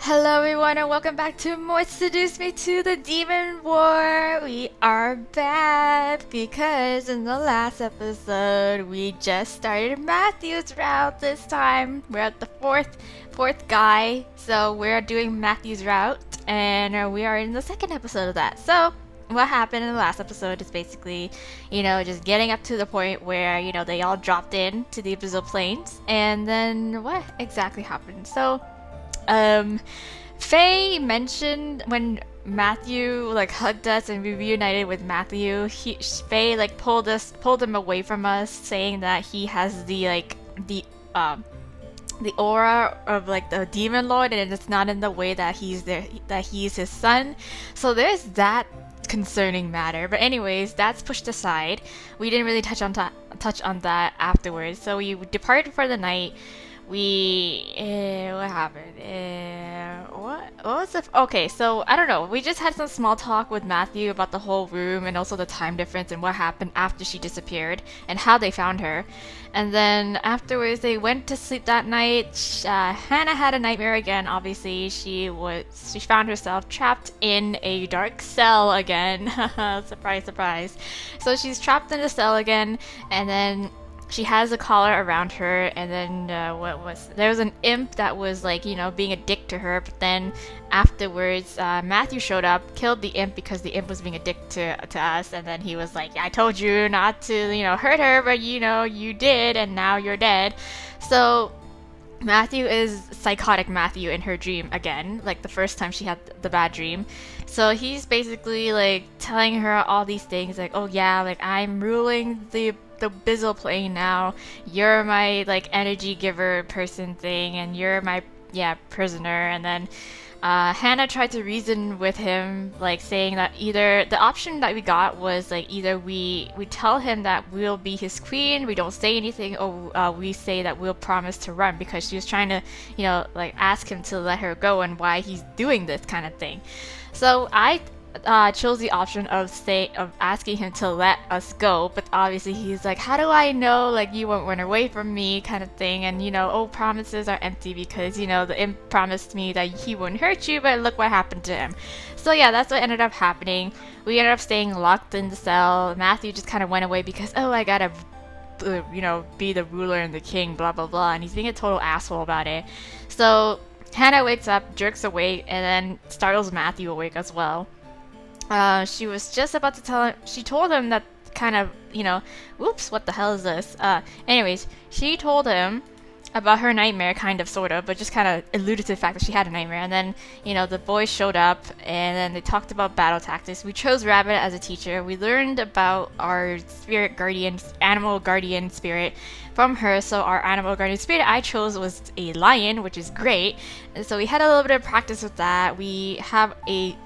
Hello everyone and welcome back to more Seduce Me to the Demon War. We are back because in the last episode we just started Matthew's route this time. We're at the fourth guy, so we're doing Matthew's route and we are in the second episode of that. So what happened in the last episode is basically, just getting up to the point where, they all dropped in to the abyssal plains, and then what exactly happened? So Faye mentioned when Matthew hugged us and we reunited with Matthew. Faye pulled him away from us, saying that he has the aura of the demon lord, and it's not in the way that he's his son. So there's that concerning matter. But anyways, that's pushed aside. We didn't really touch on that afterwards. So we departed for the night. What happened? What was the? Okay, so I don't know. We just had some small talk with Matthew about the whole room and also the time difference and what happened after she disappeared and how they found her. And then afterwards, they went to sleep that night. Hannah had a nightmare again. Obviously, she found herself trapped in a dark cell again. Surprise, surprise. So she's trapped in a cell again, and then she has a collar around her, and then there was an imp that was being a dick to her, but then afterwards Matthew showed up, killed the imp because the imp was being a dick to us, and then he was like, I told you not to hurt her, but you did, and now you're dead. So Matthew is psychotic Matthew in her dream again, like the first time she had the bad dream. So he's basically telling her all these things, oh yeah, I'm ruling the abyssal plane now. You're my energy giver person thing, and you're my prisoner. And then Hannah tried to reason with him, saying that either the option that we got was either we tell him that we'll be his queen, we don't say anything, or we say that we'll promise to run, because she was trying to ask him to let her go and why he's doing this kind of thing. So I chose the option of asking him to let us go, but obviously he's like, how do I know you won't run away from me, kind of thing, and promises are empty, because the imp promised me that he wouldn't hurt you, but look what happened to him. So yeah, that's what ended up happening. We ended up staying locked in the cell. Matthew just kind of went away because, I gotta be the ruler and the king, blah blah blah, and he's being a total asshole about it. So Hannah wakes up, jerks awake, and then startles Matthew awake as well. She was just about to tell him, she told him that kind of, whoops, what the hell is this? Anyways, she told him about her nightmare, kind of, sort of, but just kind of alluded to the fact that she had a nightmare. And then, the boys showed up, and then they talked about battle tactics. We chose Rabbit as a teacher. We learned about our animal guardian spirit from her. So our animal guardian spirit I chose was a lion, which is great. And so we had a little bit of practice with that. We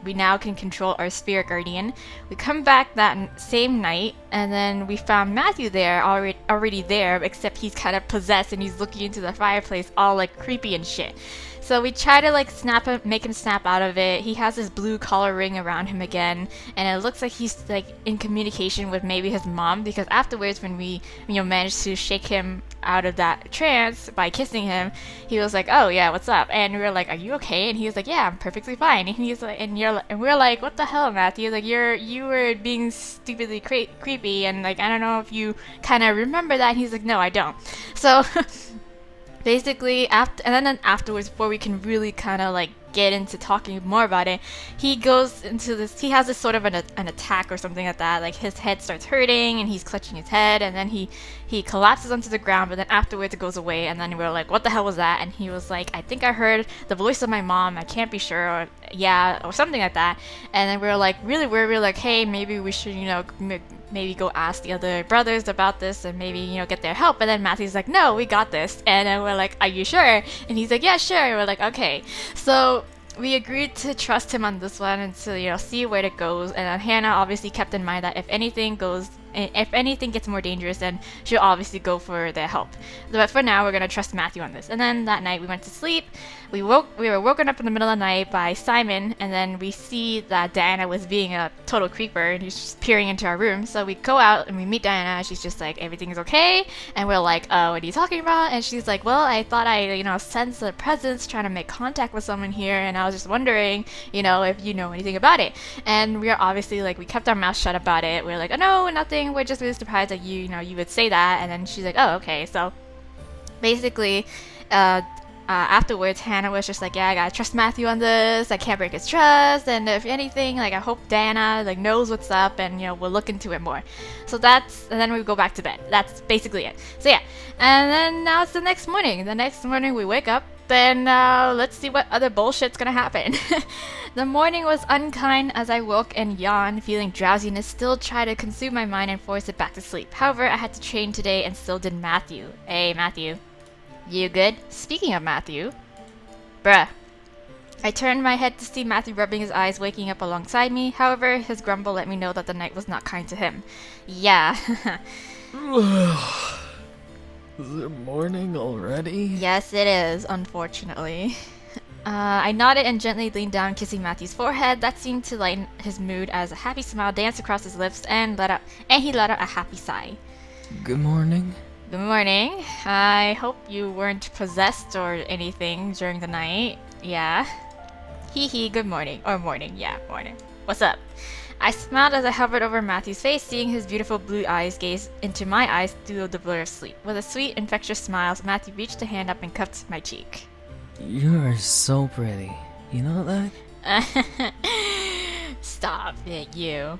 now can control our spirit guardian. We come back that same night, and then we found Matthew there, already there, except he's kind of possessed and he's looking into the fireplace all creepy and shit. So we try to make him snap out of it. He has this blue collar ring around him again, and it looks like he's in communication with maybe his mom, because afterwards when we managed to shake him out of that trance by kissing him, he was like, oh yeah, what's up? And we were like, are you okay? And he was like, yeah, I'm perfectly fine. And he's like, and we're like, what the hell, Matthew? You were being stupidly creepy, and I don't know if you kind of remember that. And he's like, no, I don't. So basically, afterwards, before we can really kind of get into talking more about it, he goes into this, he has this sort of an attack or something like that. His head starts hurting and he's clutching his head, and then he collapses onto the ground, but then afterwards it goes away. And then we're like, what the hell was that? And he was like, I think I heard the voice of my mom, I can't be sure, or something like that. And then we're like, really weird. We're like, hey, maybe we should maybe go ask the other brothers about this and maybe get their help. And then Matthew's like, no, we got this. And then we're like, are you sure? And he's like, yeah, sure. And we're like, okay. So we agreed to trust him on this one and to see where it goes. And Hannah obviously kept in mind that if anything goes If anything gets more dangerous, then she'll obviously go for the help. But for now, we're gonna trust Matthew on this. And then that night, we went to sleep. We were woken up in the middle of the night by Simon, and then we see that Diana was being a total creeper, and he's just peering into our room. So we go out and we meet Diana. She's just like, everything's okay, and we're like, what are you talking about? And she's like, well, I thought I sensed a presence trying to make contact with someone here, and I was just wondering, if you know anything about it. And we are obviously like, we kept our mouth shut about it. We're like, oh no, nothing. We're just really surprised that you would say that. And then she's like, oh, okay. So basically, afterwards, Hannah was just like, yeah, I gotta trust Matthew on this. I can't break his trust. And if anything, like, I hope Diana knows what's up, and we'll look into it more. So and then we go back to bed. That's basically it. So yeah, and then now it's the next morning. The next morning we wake up. Then let's see what other bullshit's gonna happen. The morning was unkind as I woke and yawned, feeling drowsiness still tried to consume my mind and force it back to sleep. However, I had to train today and still did Matthew. Hey, Matthew. You good? Speaking of Matthew. Bruh. I turned my head to see Matthew rubbing his eyes, waking up alongside me. However, his grumble let me know that the night was not kind to him. Yeah. Is it morning already? Yes, it is, unfortunately. I nodded and gently leaned down, kissing Matthew's forehead. That seemed to lighten his mood as a happy smile danced across his lips and he let out a happy sigh. Good morning. Good morning. I hope you weren't possessed or anything during the night. Yeah. Hee hee, good morning. Or morning, yeah, morning. What's up? I smiled as I hovered over Matthew's face, seeing his beautiful blue eyes gaze into my eyes through the blur of sleep. With a sweet, infectious smile, Matthew reached a hand up and cupped my cheek. You are so pretty. You know that? Stop it, you.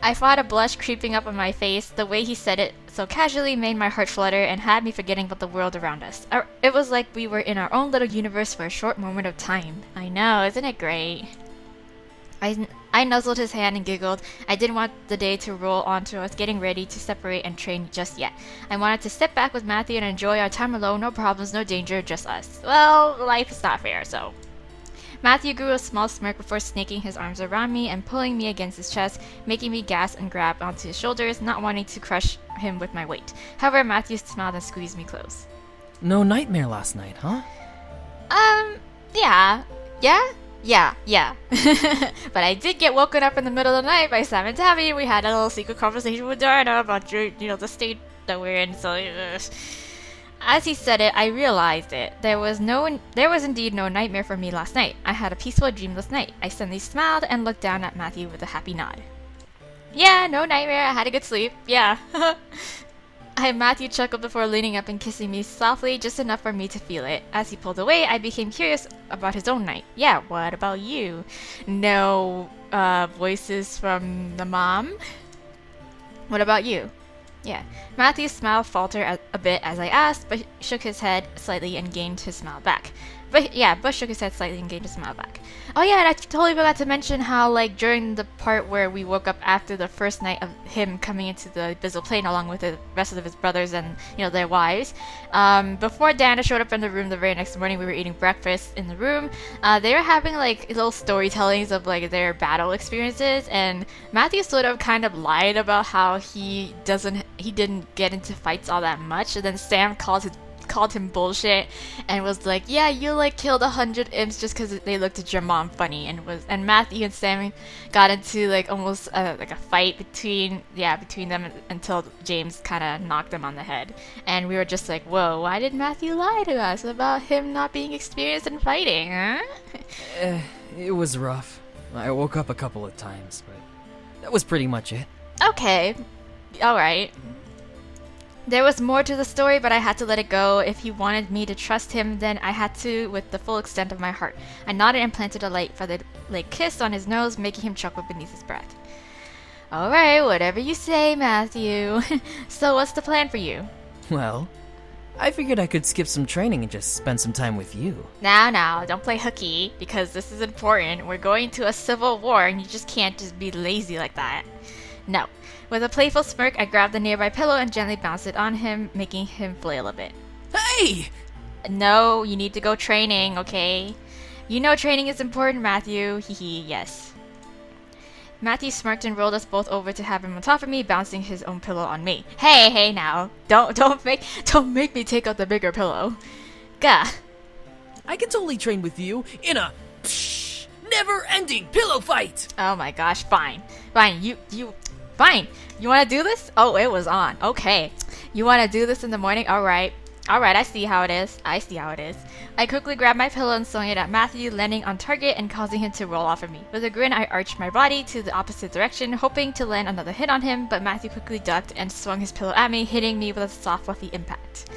I fought a blush creeping up on my face. The way he said it so casually made my heart flutter and had me forgetting about the world around us. It was like we were in our own little universe for a short moment of time. I know, isn't it great? I nuzzled his hand and giggled. I didn't want the day to roll onto us getting ready to separate and train just yet. I wanted to sit back with Matthew and enjoy our time alone, no problems, no danger, just us. Well, life is not fair, so... Matthew grew a small smirk before snaking his arms around me and pulling me against his chest, making me gasp and grab onto his shoulders, not wanting to crush him with my weight. However, Matthew smiled and squeezed me close. No nightmare last night, huh? Yeah. Yeah. But I did get woken up in the middle of the night by Sam and Tabby. We had a little secret conversation with Diana about, the state that we're in, so... As he said it, I realized it. There was indeed no nightmare for me last night. I had a peaceful, dreamless night. I suddenly smiled and looked down at Matthew with a happy nod. Yeah, no nightmare. I had a good sleep. Yeah. Matthew chuckled before leaning up and kissing me softly, just enough for me to feel it. As he pulled away, I became curious about his own night. Yeah, what about you? No voices from the mom? What about you? Yeah. Matthew's smile faltered a bit as I asked, but shook his head slightly and gained his smile back. Bush shook his head slightly and gained his smile back. Oh yeah, and I totally forgot to mention how, during the part where we woke up after the first night of him coming into the abyssal plane along with the rest of his brothers and, their wives, before Diana showed up in the room the very next morning, we were eating breakfast in the room. They were having, little storytellings of, their battle experiences, and Matthew sort of kind of lied about how he didn't get into fights all that much, and then Sam called him bullshit and was like, yeah, you killed 100 imps just because they looked at your mom funny, and Matthew and Sam got into almost a fight between them until James kind of knocked them on the head, and we were just like, whoa, why did Matthew lie to us about him not being experienced in fighting, huh? It was rough. I woke up a couple of times, but that was pretty much it. Okay, alright. There was more to the story, but I had to let it go. If he wanted me to trust him, then I had to with the full extent of my heart. I nodded and planted a light feathered kiss on his nose, making him chuckle beneath his breath. Alright, whatever you say, Matthew. So what's the plan for you? Well, I figured I could skip some training and just spend some time with you. Now, don't play hooky, because this is important. We're going to a civil war, and you just can't just be lazy like that. No. With a playful smirk, I grabbed the nearby pillow and gently bounced it on him, making him flail a bit. Hey! No, you need to go training, okay? You know training is important, Matthew. Hehe, yes. Matthew smirked and rolled us both over to have him on top of me, bouncing his own pillow on me. Hey now. Don't make me take out the bigger pillow. Gah. I can totally train with you in a never-ending pillow fight. Oh my gosh, fine. Fine, fine. You wanna do this? Oh, it was on. Okay. You wanna do this in the morning? Alright, I see how it is. I quickly grabbed my pillow and swung it at Matthew, landing on target and causing him to roll off of me. With a grin, I arched my body to the opposite direction, hoping to land another hit on him, but Matthew quickly ducked and swung his pillow at me, hitting me with a soft, fluffy impact.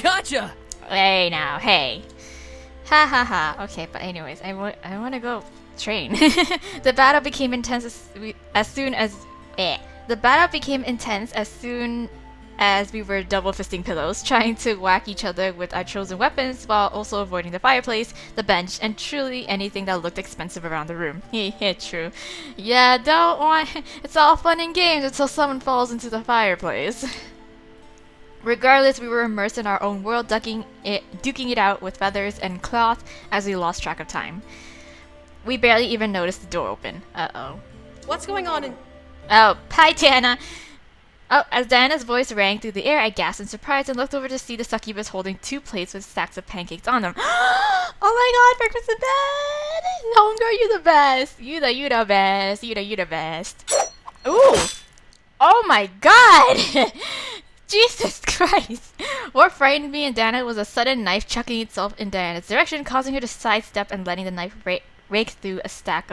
Gotcha! Hey now, hey. Ha ha ha. Okay, but anyways, I want to go train. The battle became intense as soon as we were double fisting pillows, trying to whack each other with our chosen weapons while also avoiding the fireplace, the bench, and truly anything that looked expensive around the room. Yeah, true. Yeah, don't want. It's all fun and games until someone falls into the fireplace. Regardless, we were immersed in our own world, duking it out with feathers and cloth as we lost track of time. We barely even noticed the door open. Uh-oh. What's going on in... Oh, hi, Diana! Oh, as Diana's voice rang through the air, I gasped in surprise and looked over to see the succubus holding 2 plates with stacks of pancakes on them. Oh my god, breakfast in bed! Homegirl, you the best! You the best. Ooh! Oh my god! Jesus Christ! What frightened me and Diana was a sudden knife chucking itself in Diana's direction, causing her to sidestep and letting the knife rake through a stack,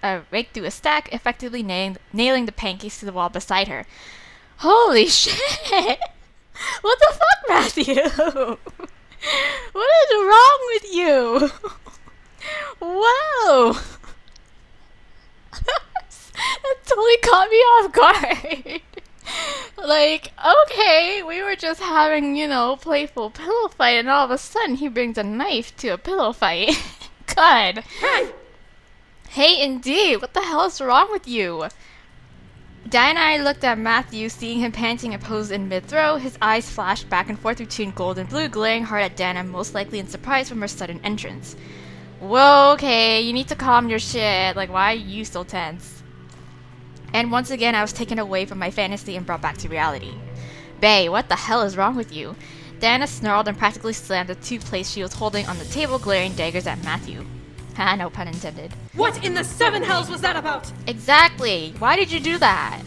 effectively nailing the pancakes to the wall beside her. Holy shit! What the fuck, Matthew? What is wrong with you? Whoa! That totally caught me off guard. Like, okay, we were just having, playful pillow fight, and all of a sudden he brings a knife to a pillow fight. God. Hey, indeed, what the hell is wrong with you? Diana and I looked at Matthew, seeing him panting and posed in mid-throw. His eyes flashed back and forth between gold and blue, glaring hard at Diana, most likely in surprise from her sudden entrance. Whoa, okay, you need to calm your shit. Like, why are you so tense? And once again, I was taken away from my fantasy and brought back to reality. Bae, what the hell is wrong with you? Diana snarled and practically slammed the 2 plates she was holding on the table, glaring daggers at Matthew. Ha, no pun intended. What in the 7 hells was that about? Exactly! Why did you do that?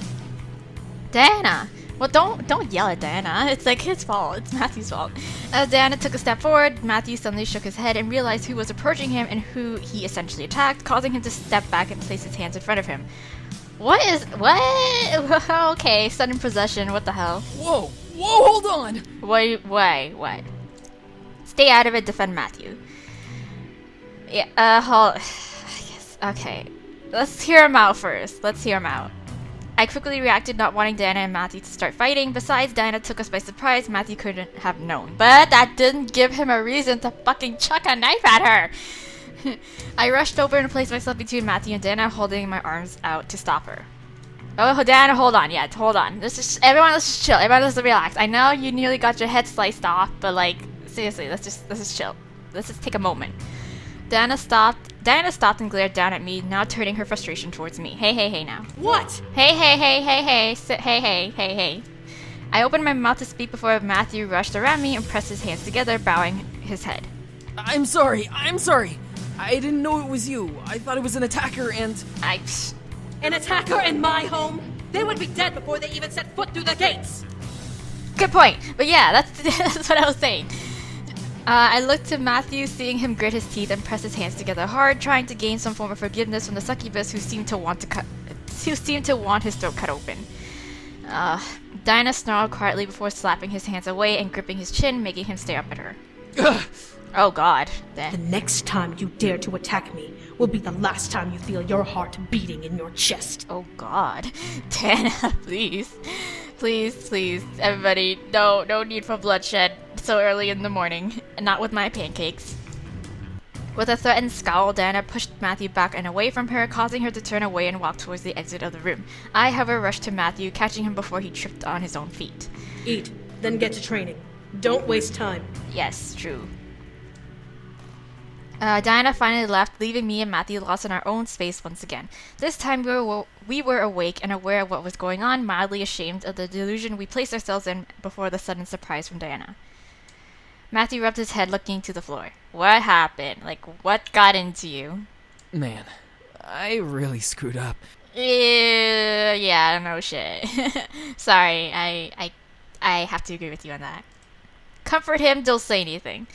Diana! Well, don't yell at Diana. It's like his fault. It's Matthew's fault. As Diana took a step forward, Matthew suddenly shook his head and realized who was approaching him and who he essentially attacked, causing him to step back and place his hands in front of him. What? Okay, sudden possession, what the hell? Whoa, hold on! What? Stay out of it, defend Matthew. Yeah, hold... Yes, okay. Let's hear him out first. I quickly reacted, not wanting Diana and Matthew to start fighting. Besides, Diana took us by surprise. Matthew couldn't have known. But that didn't give him a reason to fucking chuck a knife at her! I rushed over and placed myself between Matthew and Diana, holding my arms out to stop her. Oh, Diana, hold on. Everyone, let's just chill. Everyone, let's relax. I know you nearly got your head sliced off, but like, seriously, let's just chill. Let's just take a moment. Diana stopped and glared down at me, now turning her frustration towards me. Hey now. What? Hey. Hey. I opened my mouth to speak before Matthew rushed around me and pressed his hands together, bowing his head. I'm sorry. I didn't know it was you. I thought it was an attacker and... An attacker in my home? They would be dead before they even set foot through the gates! Good point. But yeah, that's what I was saying. I looked to Matthew, seeing him grit his teeth and press his hands together hard, trying to gain some form of forgiveness from the succubus who seemed to want his throat cut open. Diana snarled quietly before slapping his hands away and gripping his chin, making him stare up at her. Oh god. The next time you dare to attack me will be the last time you feel your heart beating in your chest. Oh god. Diana, please. Please. Everybody, no need for bloodshed so early in the morning. Not with my pancakes. With a threatened scowl, Diana pushed Matthew back and away from her, causing her to turn away and walk towards the exit of the room. I, however, rushed to Matthew, catching him before he tripped on his own feet. Eat, then get to training. Don't waste time. Yes, true. Diana finally left, leaving me and Matthew lost in our own space once again. This time we were awake and aware of what was going on, mildly ashamed of the delusion we placed ourselves in before the sudden surprise from Diana. Matthew rubbed his head, looking to the floor. What happened? Like, what got into you? Man, I really screwed up. Yeah, no shit. Sorry, I have to agree with you on that. Comfort him, don't say anything.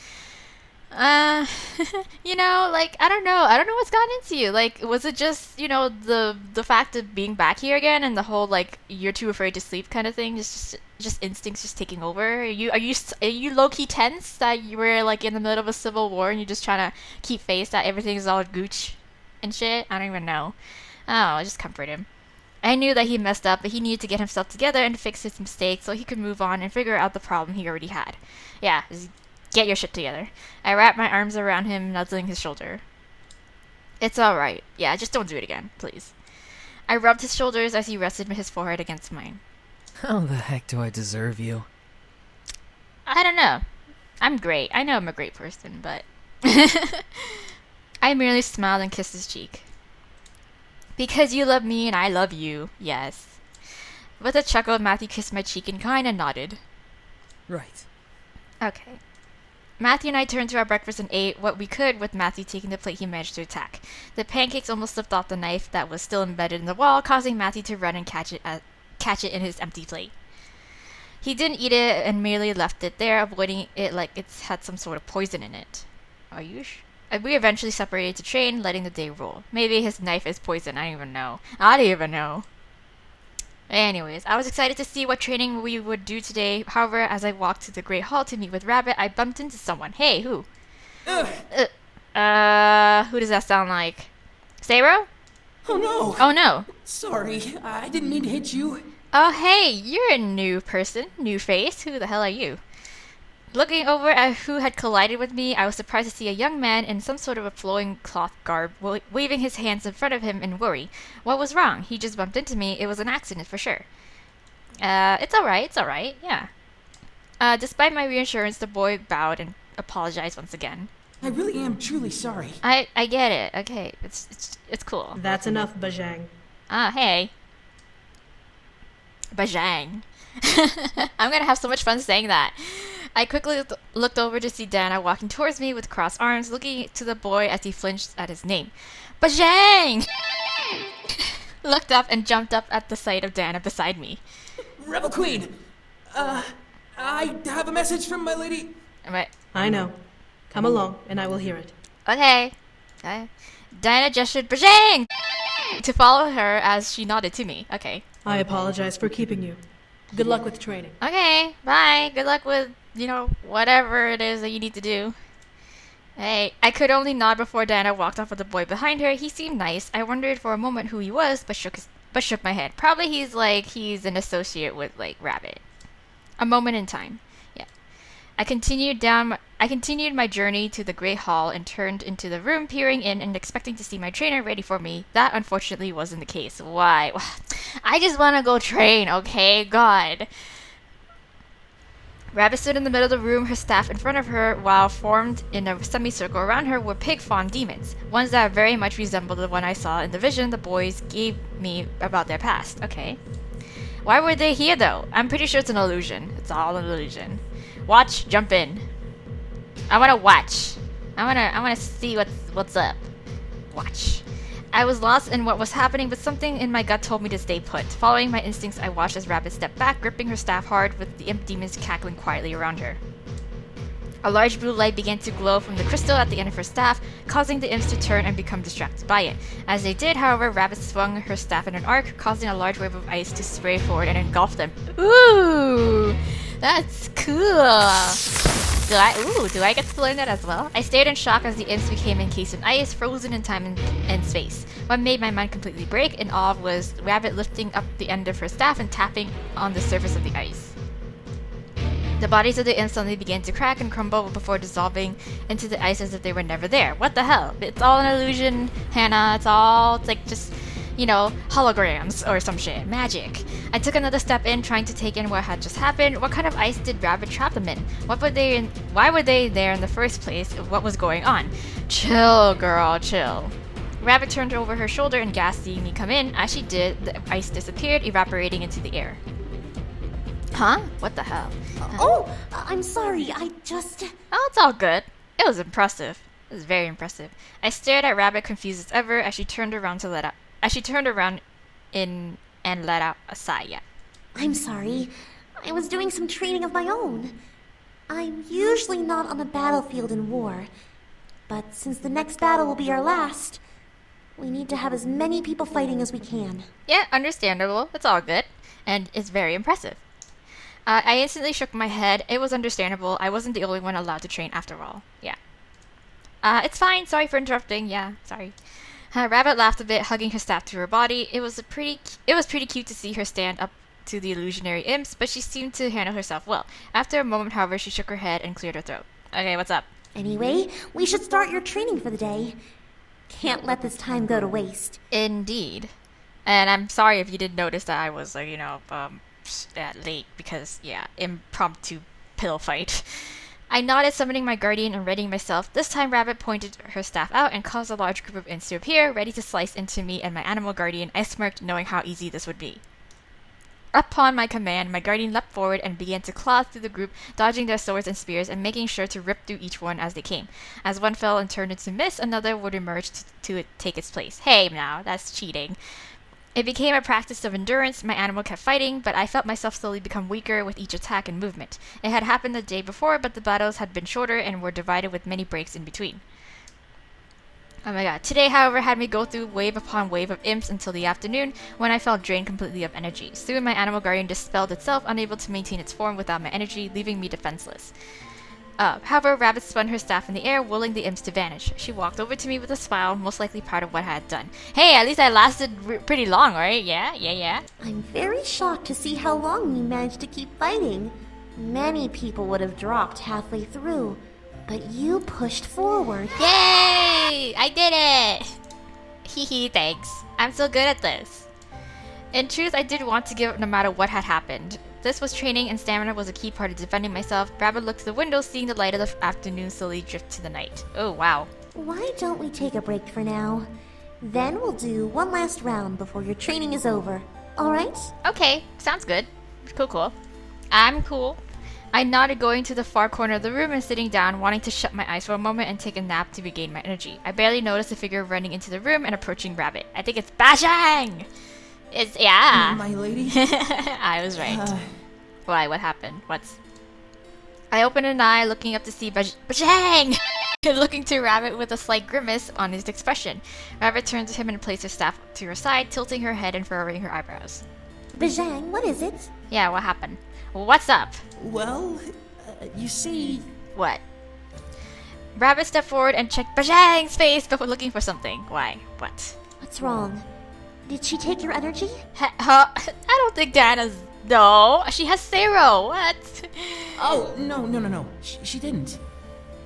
Like, I don't know what's gotten into you. Like, was it just, the fact of being back here again and the whole, like, you're too afraid to sleep kind of thing? Just instincts just taking over? Are you low-key tense that you were, like, in the middle of a civil war and you're just trying to keep face that everything's all gooch and shit? I don't even know. Oh, just comfort him. I knew that he messed up, but he needed to get himself together and fix his mistakes so he could move on and figure out the problem he already had. Yeah, just get your shit together. I wrapped my arms around him, nuzzling his shoulder. It's alright. Yeah, just don't do it again, please. I rubbed his shoulders as he rested his forehead against mine. How the heck do I deserve you? I don't know. I'm great. I know I'm a great person, but... I merely smiled and kissed his cheek. Because you love me and I love you, yes. With a chuckle, Matthew kissed my cheek and kinda nodded. Right. Okay. Matthew and I turned to our breakfast and ate what we could, with Matthew taking the plate he managed to attack. The pancakes almost slipped off the knife that was still embedded in the wall, causing Matthew to run and catch it in his empty plate. He didn't eat it and merely left it there, avoiding it like it had some sort of poison in it. Are you sure? We eventually separated to train, letting the day roll. Maybe his knife is poison, I don't even know. Anyways, I was excited to see what training we would do today. However, as I walked to the Great Hall to meet with Rabbit, I bumped into someone. Hey, who? Who does that sound like? Sayro? Oh no! Oh no. Sorry, I didn't mean to hit you. Oh hey, you're a new person, new face. Who the hell are you? Looking over at who had collided with me, I was surprised to see a young man in some sort of a flowing cloth garb, waving his hands in front of him in worry. What was wrong? He just bumped into me. It was an accident for sure. It's alright, yeah. Despite my reassurance, the boy bowed and apologized once again. I really am truly sorry. I get it. Okay, it's cool. That's enough, Bajang. Ah, hey. Bajang. I'm gonna have so much fun saying that. I quickly looked over to see Dana walking towards me with crossed arms, looking to the boy as he flinched at his name. Bajang! Looked up and jumped up at the sight of Dana beside me. Rebel Queen! I have a message from my lady. I know. Come along, and I will hear it. Okay. Diana gestured Bajang to follow her as she nodded to me. Okay. I apologize for keeping you. Good luck with training. Okay, bye. Good luck with, whatever it is that you need to do. Hey, I could only nod before Diana walked off with the boy behind her. He seemed nice. I wondered for a moment who he was, but shook my head. Probably he's an associate with, Rabbit. A moment in time. Yeah. I continued my journey to the Great Hall and turned into the room, peering in and expecting to see my trainer ready for me. That unfortunately wasn't the case. Why? I just want to go train, okay? God. Rabbit stood in the middle of the room, her staff in front of her, while formed in a semicircle around her were pig fawn demons, ones that very much resembled the one I saw in the vision the boys gave me about their past. Okay. Why were they here, though? I'm pretty sure it's an illusion. It's all an illusion. Watch, jump in. I want to watch. I want to see what's up. Watch. I was lost in what was happening, but something in my gut told me to stay put. Following my instincts, I watched as Rabbit stepped back, gripping her staff hard, with the imp demons cackling quietly around her. A large blue light began to glow from the crystal at the end of her staff, causing the imps to turn and become distracted by it. As they did, however, Rabbit swung her staff in an arc, causing a large wave of ice to spray forward and engulf them. Ooh! That's cool! Do I get to learn that as well? I stared in shock as the imps became encased in ice, frozen in time and space. What made my mind completely break in awe was Rabbit lifting up the end of her staff and tapping on the surface of the ice. The bodies of the imps suddenly began to crack and crumble before dissolving into the ice as if they were never there. What the hell? It's all an illusion, Hannah. It's like just, holograms or some shit. Magic. I took another step in, trying to take in what had just happened. What kind of ice did Rabbit trap them in? Why were they there in the first place? What was going on? Chill, girl, chill. Rabbit turned over her shoulder and gasped seeing me come in. As she did, the ice disappeared, evaporating into the air. Huh? What the hell? Oh, I'm sorry. I just. Oh, it's all good. It was impressive. It was very impressive. I stared at Rabbit, confused as ever, as she turned around in and let out a sigh. Yeah. I'm sorry. I was doing some training of my own. I'm usually not on the battlefield in war, but since the next battle will be our last, we need to have as many people fighting as we can. Yeah, understandable. It's all good, and it's very impressive. I instantly shook my head. It was understandable. I wasn't the only one allowed to train after all. Yeah. It's fine. Sorry for interrupting. Yeah, sorry. Rabbit laughed a bit, hugging her staff to her body. It was pretty cute to see her stand up to the illusionary imps, but she seemed to handle herself well. After a moment, however, she shook her head and cleared her throat. Okay, what's up? Anyway, we should start your training for the day. Can't let this time go to waste. Indeed. And I'm sorry if you did notice that I was, late because, yeah, impromptu pillow fight. I nodded, summoning my guardian and readying myself. This time, Rabbit pointed her staff out and caused a large group of imps to appear, ready to slice into me and my animal guardian. I smirked, knowing how easy this would be. Upon my command, my guardian leapt forward and began to claw through the group, dodging their swords and spears and making sure to rip through each one as they came. As one fell and turned into mist, another would emerge to take its place. Hey, now, that's cheating. It became a practice of endurance. My animal kept fighting, but I felt myself slowly become weaker with each attack and movement. It had happened the day before, but the battles had been shorter and were divided with many breaks in between. Oh my god. Today, however, had me go through wave upon wave of imps until the afternoon, when I felt drained completely of energy. Soon, my animal guardian dispelled itself, unable to maintain its form without my energy, leaving me defenseless. However, Rabbit spun her staff in the air, willing the imps to vanish. She walked over to me with a smile, most likely proud of what I had done. Hey, at least I lasted pretty long, right? Yeah. I'm very shocked to see how long you managed to keep fighting. Many people would have dropped halfway through, but you pushed forward. Yay! I did it! Hehe, thanks. I'm so good at this. In truth, I did want to give up no matter what had happened. This was training, and stamina was a key part of defending myself. Rabbit looked to the window, seeing the light of the afternoon slowly drift to the night. Oh, wow. Why don't we take a break for now? Then we'll do one last round before your training is over. Alright? Okay, sounds good. Cool. I'm cool. I nodded, going to the far corner of the room and sitting down, wanting to shut my eyes for a moment and take a nap to regain my energy. I barely noticed a figure running into the room and approaching Rabbit. I think it's Bashang! Yeah. My lady? I was right. Why? What happened? I opened an eye, looking up to see Bashang! Looking to Rabbit with a slight grimace on his expression. Rabbit turned to him and placed her staff to her side, tilting her head and furrowing her eyebrows. Bajang, what is it? Yeah, what happened? What's up? Well, you see... What? Rabbit stepped forward and checked Bajang's face before looking for something. Why? What? What's wrong? Did she take your energy? I don't think Diana's... No, she has zero. What? Oh, no. She didn't.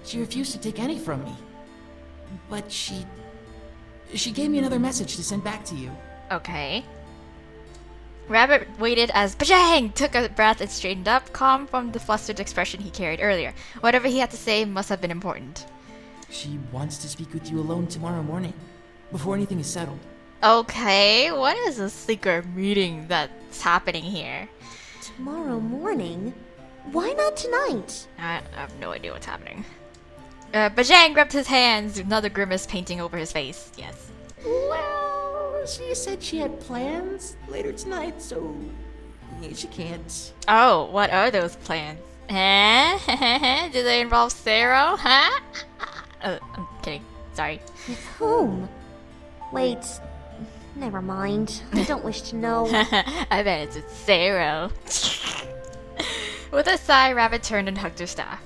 She refused to take any from me. But she gave me another message to send back to you. Okay. Rabbit waited as Bajang took a breath and straightened up, calm from the flustered expression he carried earlier. Whatever he had to say must have been important. She wants to speak with you alone tomorrow morning, before anything is settled. Okay, what is a secret meeting that's happening here? Tomorrow morning? Why not tonight? I have no idea what's happening. Bajang grabbed his hands, another grimace painting over his face. Yes. Well, she said she had plans later tonight, so she can't. Oh, what are those plans? Huh? Do they involve Sarah? Huh? I'm kidding. Sorry. With whom? Wait, never mind. I don't wish to know. I bet it's with Sarah. With a sigh, Rabbit turned and hugged her staff.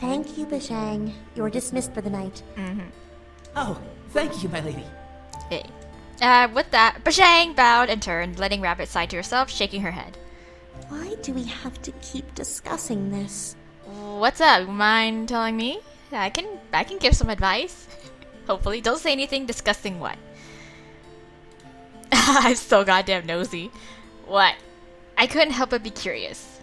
Thank you, Bashang. You're dismissed for the night. Oh, thank you, my lady. Hey. With that, Bashang bowed and turned, letting Rabbit sigh to herself, shaking her head. Why do we have to keep discussing this? What's up? Mind telling me? I can give some advice. Hopefully. Don't say anything disgusting. What? I'm so goddamn nosy. What? I couldn't help but be curious.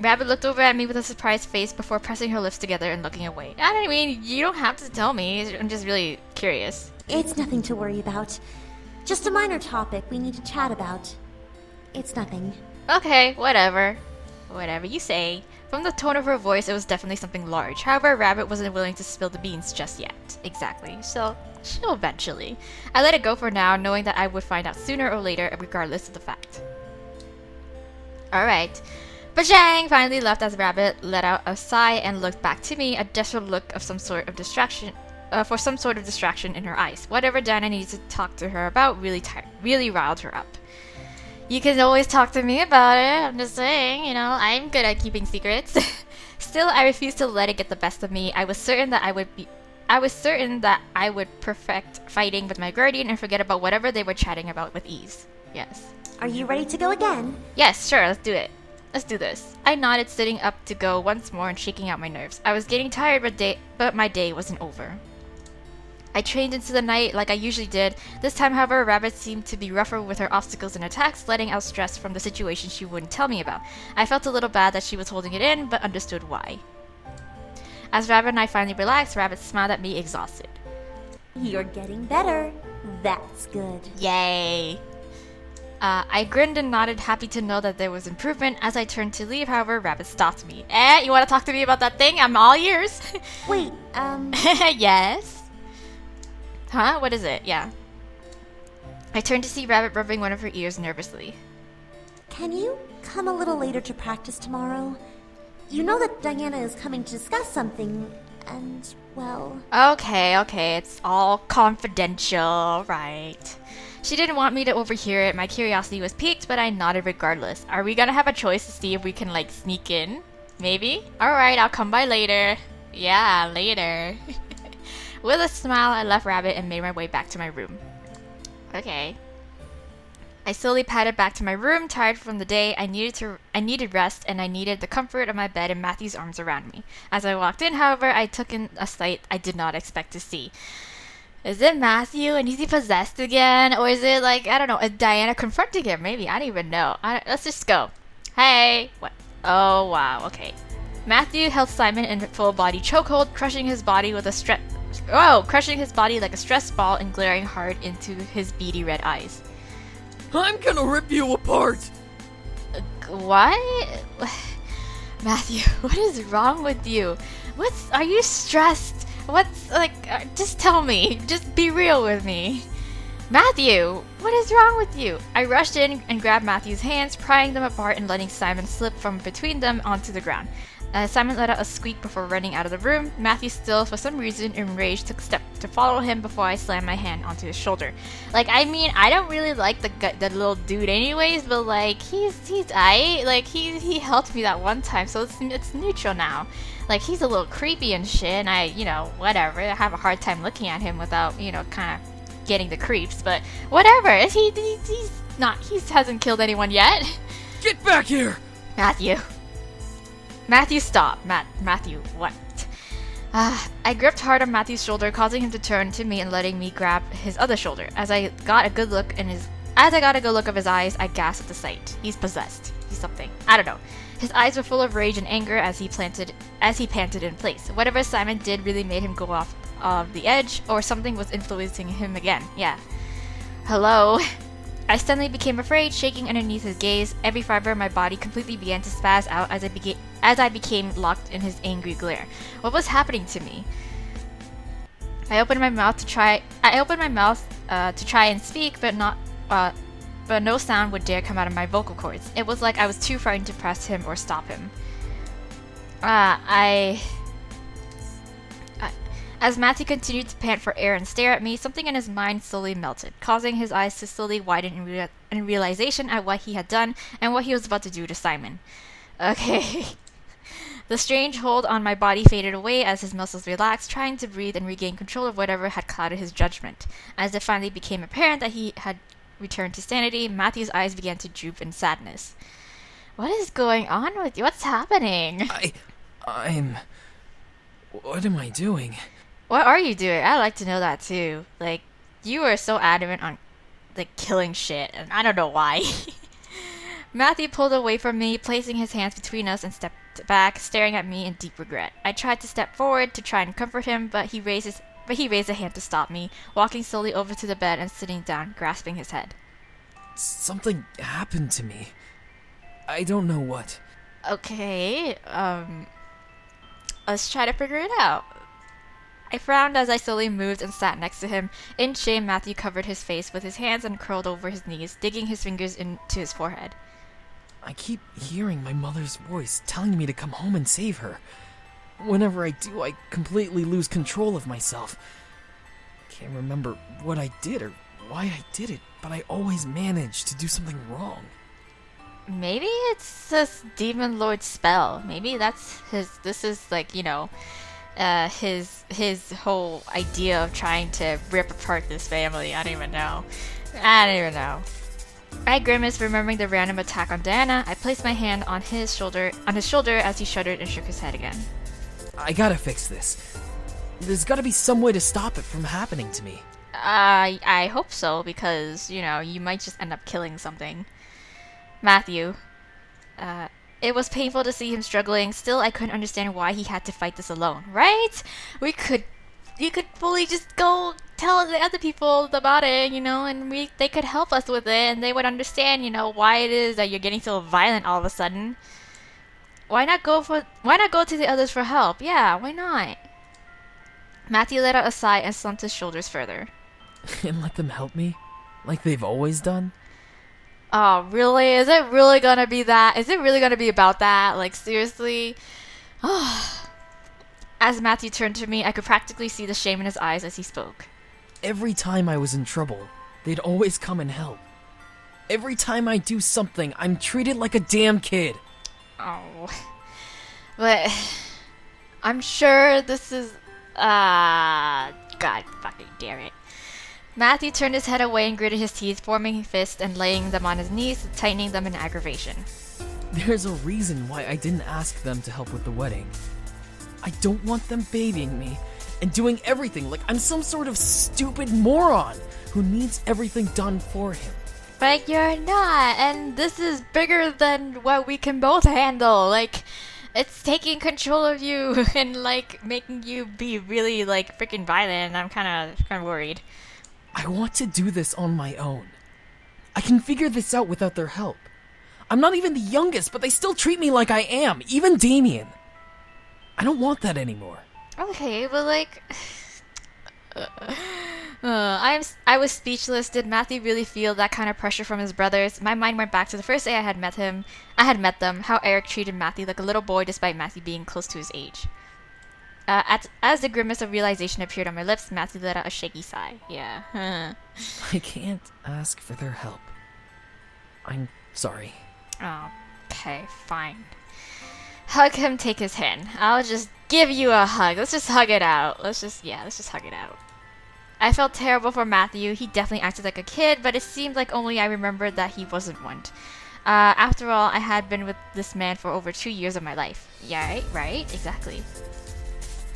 Rabbit looked over at me with a surprised face before pressing her lips together and looking away. I mean, you don't have to tell me. I'm just really curious. It's nothing to worry about. Just a minor topic we need to chat about. It's nothing. Okay, whatever. Whatever you say. From the tone of her voice, it was definitely something large. However, Rabbit wasn't willing to spill the beans just yet. Exactly. So, she'll eventually. I let it go for now, knowing that I would find out sooner or later, regardless of the fact. Alright. Bajang finally left as Rabbit let out a sigh and looked back to me, a desperate look of some sort of distraction. For some sort of distraction in her eyes. Whatever Diana needed to talk to her about really riled her up. You can always talk to me about it. I'm just saying, you know, I'm good at keeping secrets. Still, I refused to let it get the best of me. I was certain that I would perfect fighting with my guardian and forget about whatever they were chatting about with ease. Yes. Are you ready to go again? Yes, sure, let's do it. Let's do this. I nodded, sitting up to go once more and shaking out my nerves. I was getting tired, but my day wasn't over. I trained into the night like I usually did. This time, however, Rabbit seemed to be rougher with her obstacles and attacks, letting out stress from the situation she wouldn't tell me about. I felt a little bad that she was holding it in, but understood why. As Rabbit and I finally relaxed, Rabbit smiled at me, exhausted. You're getting better. That's good. Yay! I grinned and nodded, happy to know that there was improvement. As I turned to leave, however, Rabbit stopped me. You want to talk to me about that thing? I'm all ears. Wait, Yes? Huh? What is it? Yeah. I turned to see Rabbit rubbing one of her ears nervously. Can you come a little later to practice tomorrow? You know that Diana is coming to discuss something, and, well... Okay, it's all confidential, right. She didn't want me to overhear it. My curiosity was piqued, but I nodded regardless. Are we gonna have a choice to see if we can, like, sneak in? Maybe? Alright, I'll come by later. Yeah, later. With a smile, I left Rabbit and made my way back to my room. Okay. I slowly padded back to my room, tired from the day. I needed rest, and I needed the comfort of my bed and Matthew's arms around me. As I walked in, however, I took in a sight I did not expect to see. Is it Matthew, and is he possessed again? Or is it, like, I don't know, a Diana confronting him? Maybe, I don't even know. Let's just go. Hey! What? Oh, wow, okay. Matthew held Simon in full-body chokehold, crushing his body like a stressed ball and glaring hard into his beady red eyes. I'm gonna rip you apart! What? Matthew, what is wrong with you? Are you stressed? Just tell me. Just be real with me. Matthew, what is wrong with you? I rushed in and grabbed Matthew's hands, prying them apart and letting Simon slip from between them onto the ground. Simon let out a squeak before running out of the room. Matthew, still for some reason enraged, took a step to follow him before I slammed my hand onto his shoulder. I don't really like the little dude anyways, but he's aight. He helped me that one time, so it's neutral now. He's a little creepy and shit, and whatever. I have a hard time looking at him without, kind of getting the creeps, but whatever. He hasn't killed anyone yet. Get back here! Matthew, stop. Matthew, what? I gripped hard on Matthew's shoulder, causing him to turn to me and letting me grab his other shoulder. As I got a good look of his eyes, I gasped at the sight. He's possessed. He's something. I don't know. His eyes were full of rage and anger as he panted in place. Whatever Simon did really made him go off the edge, or something was influencing him again. Yeah. Hello. I suddenly became afraid, shaking underneath his gaze. Every fiber of my body completely began to spaz out as I became locked in his angry glare. What was happening to me? I opened my mouth to try and speak, but no sound would dare come out of my vocal cords. It was like I was too frightened to press him or stop him. As Matthew continued to pant for air and stare at me, something in his mind slowly melted, causing his eyes to slowly widen in realization at what he had done and what he was about to do to Simon. Okay. The strange hold on my body faded away as his muscles relaxed, trying to breathe and regain control of whatever had clouded his judgment. As it finally became apparent that he had returned to sanity, Matthew's eyes began to droop in sadness. What is going on with you? What's happening? What am I doing? What are you doing? I'd like to know that too. You were so adamant on, killing shit, and I don't know why. Matthew pulled away from me, placing his hands between us and stepped back, staring at me in deep regret. I tried to step forward to try and comfort him, but he raised a hand to stop me, walking slowly over to the bed and sitting down, grasping his head. Something happened to me. I don't know what. Okay, let's try to figure it out. I frowned as I slowly moved and sat next to him. In shame, Matthew covered his face with his hands and curled over his knees, digging his fingers into his forehead. I keep hearing my mother's voice telling me to come home and save her. Whenever I do, I completely lose control of myself. I can't remember what I did or why I did it, but I always manage to do something wrong. Maybe it's this demon lord spell. Maybe that's this is like, his whole idea of trying to rip apart this family. I don't even know. I grimaced, remembering the random attack on Diana. I placed my hand on his shoulder as he shuddered and shook his head again. I gotta fix this. There's gotta be some way to stop it from happening to me. I hope so, because, you might just end up killing something. Matthew. It was painful to see him struggling. Still, I couldn't understand why he had to fight this alone, right? You could fully just go tell the other people about it, and they could help us with it, and they would understand, why it is that you're getting so violent all of a sudden. Why not go to the others for help? Yeah, why not? Matthew let out a sigh and slumped his shoulders further. And let them help me? Like they've always done? Oh, really? Is it really gonna be that? Is it really gonna be about that? Like, seriously? As Matthew turned to me, I could practically see the shame in his eyes as he spoke. Every time I was in trouble, they'd always come and help. Every time I do something, I'm treated like a damn kid. Oh. But I'm sure this is... God fucking damn it. Matthew turned his head away and gritted his teeth, forming his fists and laying them on his knees, tightening them in aggravation. There's a reason why I didn't ask them to help with the wedding. I don't want them babying me and doing everything like I'm some sort of stupid moron who needs everything done for him. But you're not, and this is bigger than what we can both handle. Like, it's taking control of you and, like, making you be really, like, freaking violent. I'm kind of worried. I want to do this on my own. I can figure this out without their help. I'm not even the youngest, but they still treat me like I am, even Damien. I don't want that anymore. Okay, but like... I was speechless. Did Matthew really feel that kind of pressure from his brothers? My mind went back to the first day I had met them, how Eric treated Matthew like a little boy despite Matthew being close to his age. As the grimace of realization appeared on my lips, Matthew let out a shaky sigh. Yeah. I can't ask for their help. I'm sorry. Oh, okay, fine. Hug him, take his hand. I'll just give you a hug. Let's just hug it out. Let's just hug it out. I felt terrible for Matthew. He definitely acted like a kid, but it seemed like only I remembered that he wasn't one. After all, I had been with this man for over 2 years of my life. Yeah, right? Exactly.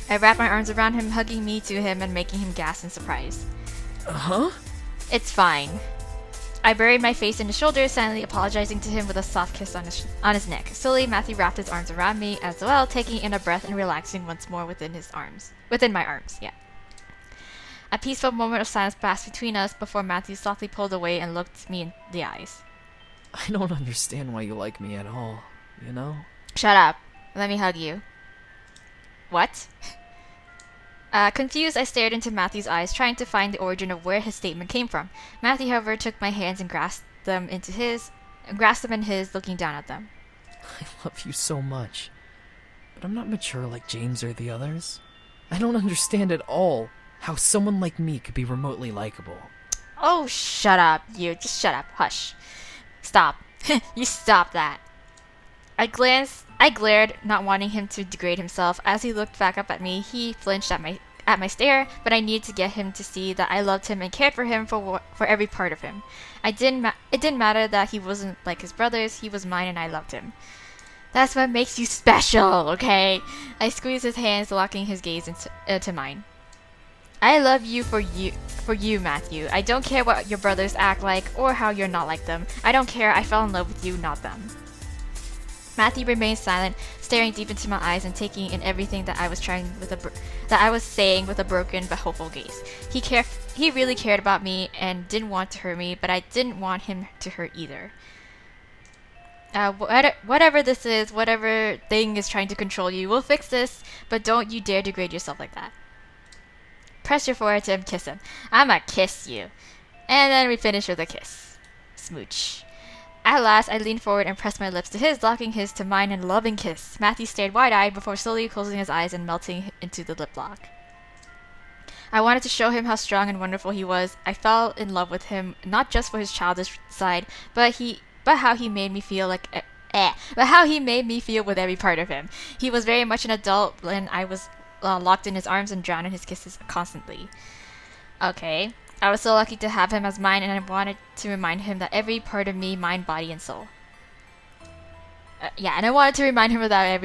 I wrapped my arms around him, hugging me to him and making him gasp in surprise. Uh-huh? It's fine. I buried my face in his shoulder, silently apologizing to him with a soft kiss on his neck. Slowly, Matthew wrapped his arms around me as well, taking in a breath and relaxing once more within my arms. Yeah. A peaceful moment of silence passed between us before Matthew softly pulled away and looked me in the eyes. I don't understand why you like me at all, you know? Shut up. Let me hug you. What? Confused, I stared into Matthew's eyes, trying to find the origin of where his statement came from. Matthew, however, took my hands and grasped them in his, looking down at them. I love you so much, but I'm not mature like James or the others. I don't understand at all how someone like me could be remotely likable. Oh, shut up, you. Just shut up. Hush. Stop. You stop that. I glared, not wanting him to degrade himself. As he looked back up at me, he flinched at my stare, but I needed to get him to see that I loved him and cared for him for every part of him. It didn't matter that he wasn't like his brothers. He was mine and I loved him. That's what makes you special, okay? I squeezed his hands, locking his gaze into mine. I love you, for you, Matthew. I don't care what your brothers act like or how you're not like them. I don't care. I fell in love with you, not them. Matthew remained silent, staring deep into my eyes and taking in everything that I was saying with a broken but hopeful gaze. He really cared about me and didn't want to hurt me, but I didn't want him to hurt either. Whatever this is, whatever thing is trying to control you, we'll fix this, but don't you dare degrade yourself like that. Press your forehead to him, kiss him. I'ma kiss you. And then we finish with a kiss. Smooch. At last, I leaned forward and pressed my lips to his, locking his to mine in a loving kiss. Matthew stared wide-eyed before slowly closing his eyes and melting into the lip lock. I wanted to show him how strong and wonderful he was. I fell in love with him, not just for his childish side, but how he made me feel with every part of him. He was very much an adult, and I was locked in his arms and drowned in his kisses constantly. Okay. I was so lucky to have him as mine, and I wanted to remind him that every part of me, mind, body, and soul. And I wanted to remind him of that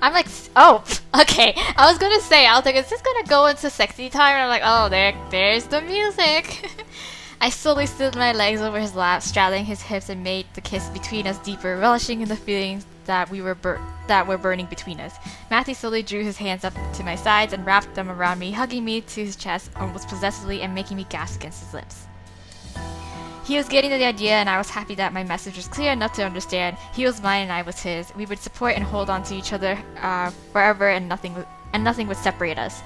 I'm like, oh, okay. I was gonna say, I was like, is this gonna go into sexy time? And I'm like, oh, there's the music. I slowly slid my legs over his lap, straddling his hips, and made the kiss between us deeper, relishing in the feelings that were burning between us. Matthew slowly drew his hands up to my sides and wrapped them around me, hugging me to his chest almost possessively and making me gasp against his lips. He was getting the idea, and I was happy that my message was clear enough to understand. He was mine and I was his. We would support and hold on to each other forever, and nothing would separate us.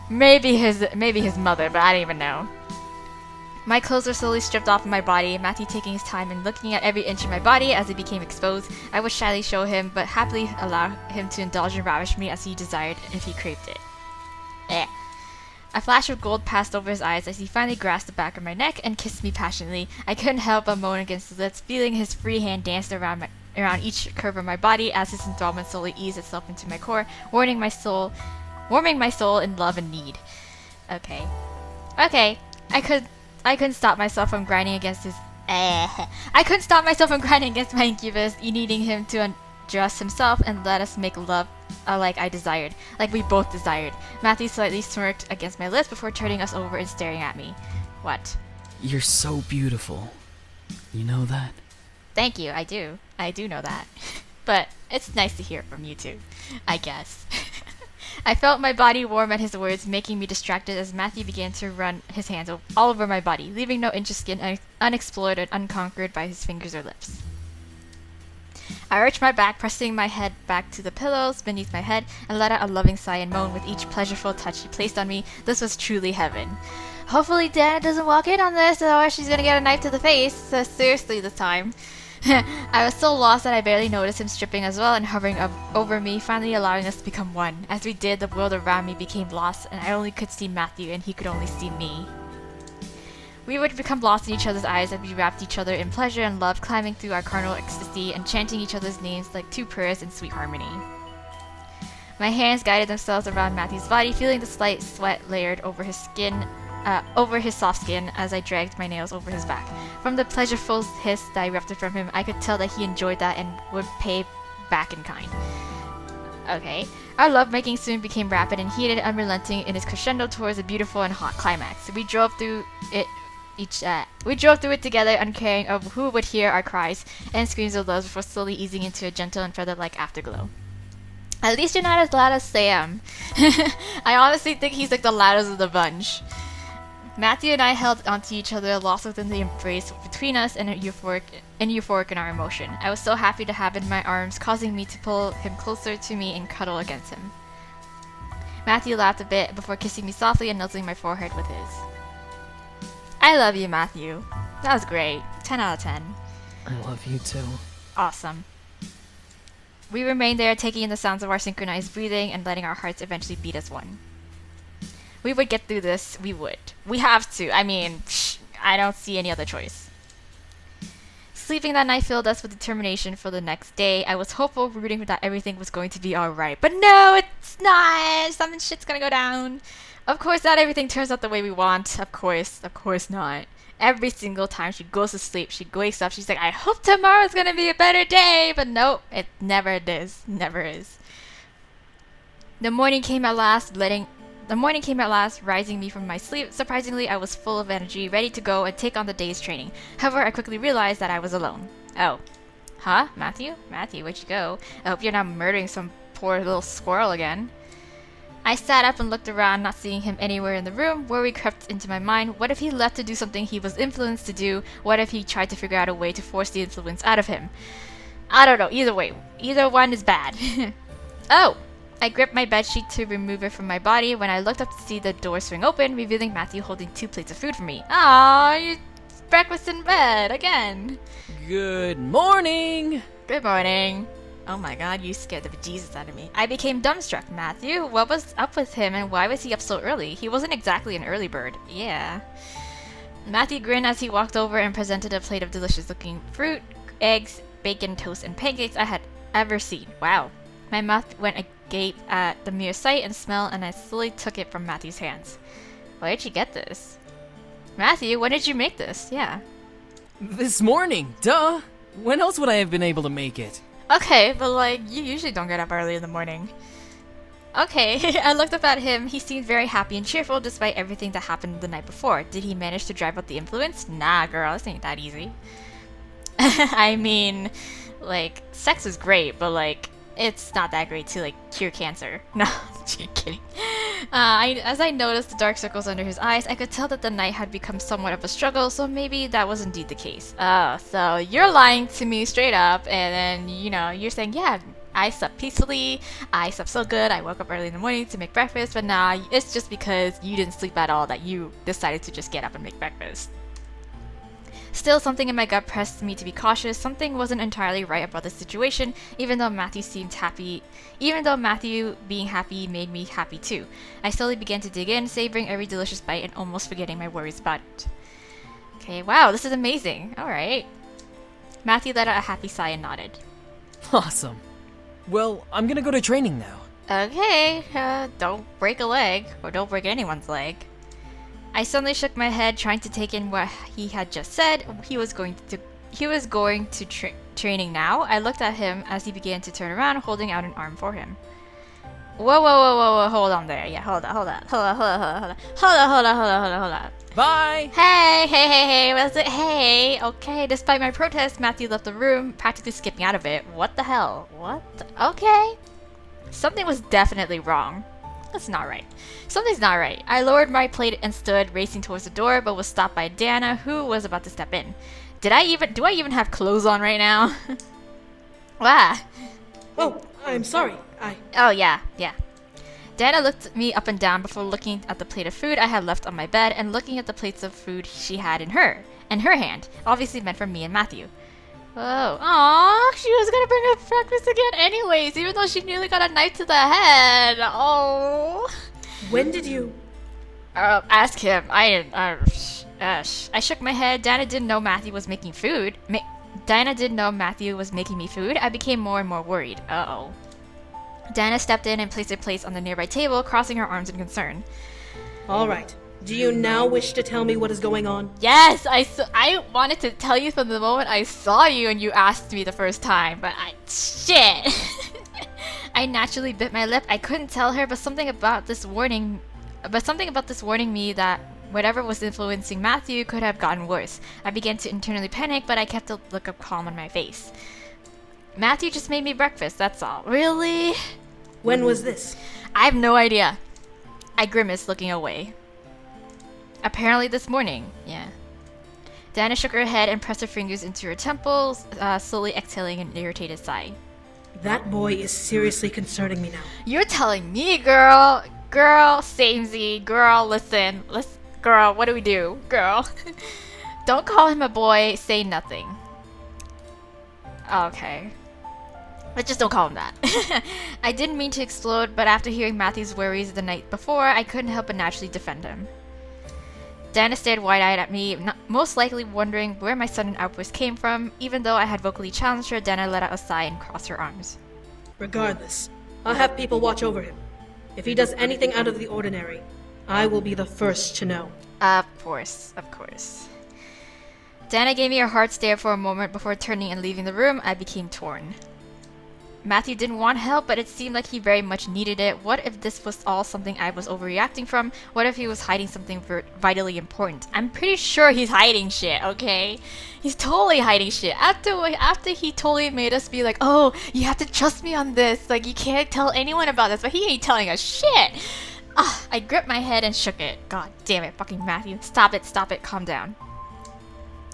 Maybe his mother, but I don't even know. My clothes were slowly stripped off of my body, Matthew taking his time and looking at every inch of my body as it became exposed. I would shyly show him, but happily allow him to indulge and ravish me as he desired if he craved it. A flash of gold passed over his eyes as he finally grasped the back of my neck and kissed me passionately. I couldn't help but moan against his lips, feeling his free hand dance around each curve of my body as his enthrallment slowly eased itself into my core, warming my soul in love and need. Okay. I couldn't stop myself from grinding against his. I couldn't stop myself from grinding against my incubus, needing him to undress himself and let us make love like I desired, like we both desired. Matthew slightly smirked against my lips before turning us over and staring at me. What? You're so beautiful. You know that? Thank you, I do. I do know that. But it's nice to hear it from you too, I guess. I felt my body warm at his words, making me distracted as Matthew began to run his hands all over my body, leaving no inch of skin unexplored and unconquered by his fingers or lips. I arched my back, pressing my head back to the pillows beneath my head, and let out a loving sigh and moan with each pleasureful touch he placed on me. This was truly heaven. Hopefully Dana doesn't walk in on this, or she's gonna get a knife to the face. Seriously this time. I was so lost that I barely noticed him stripping as well and hovering over me, finally allowing us to become one. As we did, the world around me became lost, and I only could see Matthew, and he could only see me. We would become lost in each other's eyes as we wrapped each other in pleasure and love, climbing through our carnal ecstasy and chanting each other's names like two prayers in sweet harmony. My hands guided themselves around Matthew's body, feeling the slight sweat layered over his skin, over his soft skin as I dragged my nails over his back. From the pleasureful hiss that erupted from him, I could tell that he enjoyed that and would pay back in kind. Okay. Our lovemaking soon became rapid and heated, unrelenting in its crescendo towards a beautiful and hot climax. We drove through it together, uncaring of who would hear our cries and screams of love before slowly easing into a gentle and feather-like afterglow. At least you're not as loud as Sam. I honestly think he's like the loudest of the bunch. Matthew and I held onto each other, lost within the embrace between us and euphoric in our emotion. I was so happy to have him in my arms, causing me to pull him closer to me and cuddle against him. Matthew laughed a bit before kissing me softly and nuzzling my forehead with his. I love you, Matthew. That was great. 10 out of 10. I love you too. Awesome. We remained there, taking in the sounds of our synchronized breathing and letting our hearts eventually beat as one. We would get through this. We would. We have to. I mean, I don't see any other choice. Sleeping that night filled us with determination for the next day. I was hopeful, rooting that everything was going to be alright. But no, it's not! Some shit's gonna go down. Of course, not everything turns out the way we want. Of course not. Every single time she goes to sleep, she wakes up, she's like, I hope tomorrow's gonna be a better day! But nope, it never is. Never is. The morning came at last, letting The morning came at last, rising me from my sleep. Surprisingly, I was full of energy, ready to go and take on the day's training. However, I quickly realized that I was alone. Oh. Huh? Matthew? Matthew, where'd you go? I hope you're not murdering some poor little squirrel again. I sat up and looked around, not seeing him anywhere in the room. Worry crept into my mind. What if he left to do something he was influenced to do? What if he tried to figure out a way to force the influence out of him? I don't know. Either way. Either one is bad. Oh! I gripped my bedsheet to remove it from my body when I looked up to see the door swing open, revealing Matthew holding 2 plates of food for me. Aww, you breakfast in bed again. Good morning! Good morning. Oh my god, you scared the bejesus out of me. I became dumbstruck. Matthew? What was up with him and why was he up so early? He wasn't exactly an early bird. Yeah. Matthew grinned as he walked over and presented a plate of delicious looking fruit, eggs, bacon, toast, and pancakes I had ever seen. Wow. My mouth went agape at the mere sight and smell, and I slowly took it from Matthew's hands. Where did you get this? Matthew, when did you make this? Yeah. This morning, duh! When else would I have been able to make it? Okay, but like, you usually don't get up early in the morning. Okay, I looked up at him. He seemed very happy and cheerful despite everything that happened the night before. Did he manage to drive out the influence? Nah, girl, this ain't that easy. I mean, like, sex is great, but like, it's not that great to like cure cancer. No, just kidding. As I noticed the dark circles under his eyes, I could tell that the night had become somewhat of a struggle, so maybe that was indeed the case. Oh, so you're lying to me straight up, and then, you know, you're saying, yeah, I slept peacefully, I slept so good, I woke up early in the morning to make breakfast, but nah, it's just because you didn't sleep at all that you decided to just get up and make breakfast. Still, something in my gut pressed me to be cautious. Something wasn't entirely right about the situation, even though Matthew seemed happy. Even though Matthew being happy made me happy too. I slowly began to dig in, savoring every delicious bite and almost forgetting my worries about it. Okay, wow, this is amazing. Alright. Matthew let out a happy sigh and nodded. Awesome. Well, I'm gonna go to training now. Okay, don't break a leg, or don't break anyone's leg. I suddenly shook my head, trying to take in what he had just said. He was going to training now. I looked at him as he began to turn around, holding out an arm for him. Whoa, hold on there. Yeah, hold on. Bye! Hey, what's it? Hey, okay, despite my protest, Matthew left the room, practically skipping out of it. What the hell? Okay. Something was definitely wrong. That's not right. Something's not right. I lowered my plate and stood, racing towards the door, but was stopped by Dana, who was about to step in. Do I even have clothes on right now? Wow. Oh, I'm sorry. Oh, yeah. Dana looked me up and down before looking at the plate of food I had left on my bed and looking at the plates of food she had in her hand, obviously meant for me and Matthew. Oh, aww, she was gonna bring up breakfast again anyways, even though she nearly got a knife to the head. Oh. When did you... Ask him. I shook my head. Dana didn't know Matthew was making food. Dana didn't know Matthew was making me food. I became more and more worried. Uh-oh. Dana stepped in and placed her place on the nearby table, crossing her arms in concern. All right. Do you now wish to tell me what is going on? Yes, I wanted to tell you from the moment I saw you and you asked me the first time, but shit. I naturally bit my lip. I couldn't tell her, but something about this warning me that whatever was influencing Matthew could have gotten worse. I began to internally panic, but I kept a look of calm on my face. Matthew just made me breakfast, that's all. Really? When was this? I have no idea. I grimaced, looking away. Apparently this morning, yeah. Dana shook her head and pressed her fingers into her temples, slowly exhaling an irritated sigh. That boy is seriously concerning me now. You're telling me, girl. Girl, samey. Girl, listen. Girl, what do we do? Girl. Don't call him a boy. Say nothing. Okay. But just don't call him that. I didn't mean to explode, but after hearing Matthew's worries the night before, I couldn't help but naturally defend him. Dana stared wide-eyed at me, most likely wondering where my sudden outburst came from. Even though I had vocally challenged her, Dana let out a sigh and crossed her arms. Regardless, I'll have people watch over him. If he does anything out of the ordinary, I will be the first to know. Of course. Dana gave me a hard stare for a moment before turning and leaving the room. I became torn. Matthew didn't want help, but it seemed like he very much needed it. What if this was all something I was overreacting from? What if he was hiding something vitally important? I'm pretty sure he's hiding shit, okay? He's totally hiding shit. After he totally made us be like, oh, you have to trust me on this. Like, you can't tell anyone about this, but he ain't telling us shit. I gripped my head and shook it. God damn it, fucking Matthew. Stop it, calm down.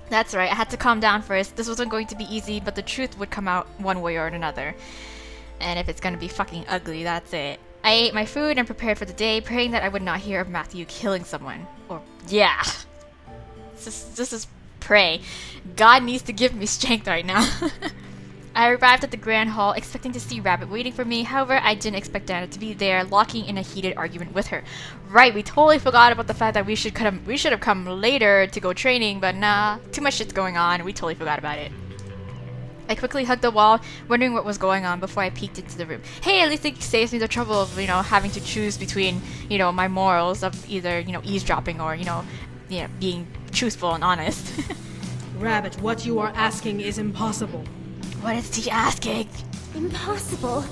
That's right, I had to calm down first. This wasn't going to be easy, but the truth would come out one way or another. And if it's gonna be fucking ugly, that's it. I ate my food and prepared for the day, praying that I would not hear of Matthew killing someone. Or, yeah. This is pray. God needs to give me strength right now. I arrived at the Grand Hall expecting to see Rabbit waiting for me. However, I didn't expect Dana to be there, locking in a heated argument with her. Right, we totally forgot about the fact that we should have come later to go training, but nah, too much shit's going on. We totally forgot about it. I quickly hugged the wall, wondering what was going on before I peeked into the room. Hey, at least it saves me the trouble of, having to choose between, my morals of either, eavesdropping or, being truthful and honest. Rabbit, what you are asking is impossible. What is he asking? Impossible?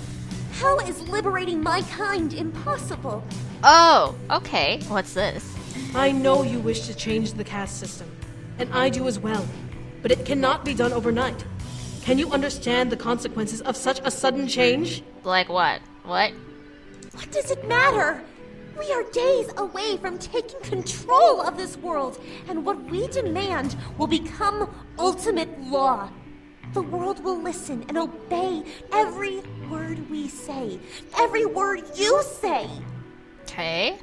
How is liberating my kind impossible? Oh, okay. What's this? I know you wish to change the caste system, and I do as well, but it cannot be done overnight. Can you understand the consequences of such a sudden change? Like what? What? What does it matter? We are days away from taking control of this world, and what we demand will become ultimate law. The world will listen and obey every word we say, every word you say. Okay.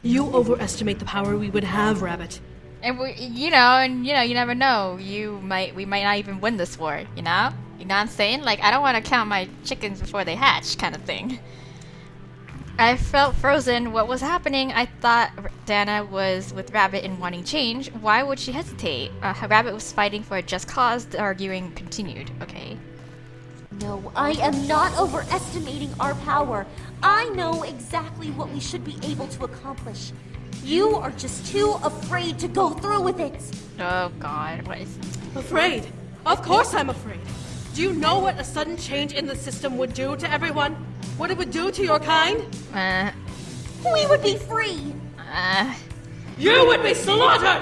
You You overestimate the power we would have, Rabbit. And you never know. We might not even win this war, You know what I'm saying? Like, I don't want to count my chickens before they hatch, kind of thing. I felt frozen. What was happening? I thought Dana was with Rabbit and wanting change. Why would she hesitate? Rabbit was fighting for a just cause. The arguing continued. Okay. No, I am not overestimating our power. I know exactly what we should be able to accomplish. You are just too afraid to go through with it. Oh God, what is... Afraid? Of course I'm afraid. Do you know what a sudden change in the system would do to everyone? What it would do to your kind? We would be free. You would be slaughtered!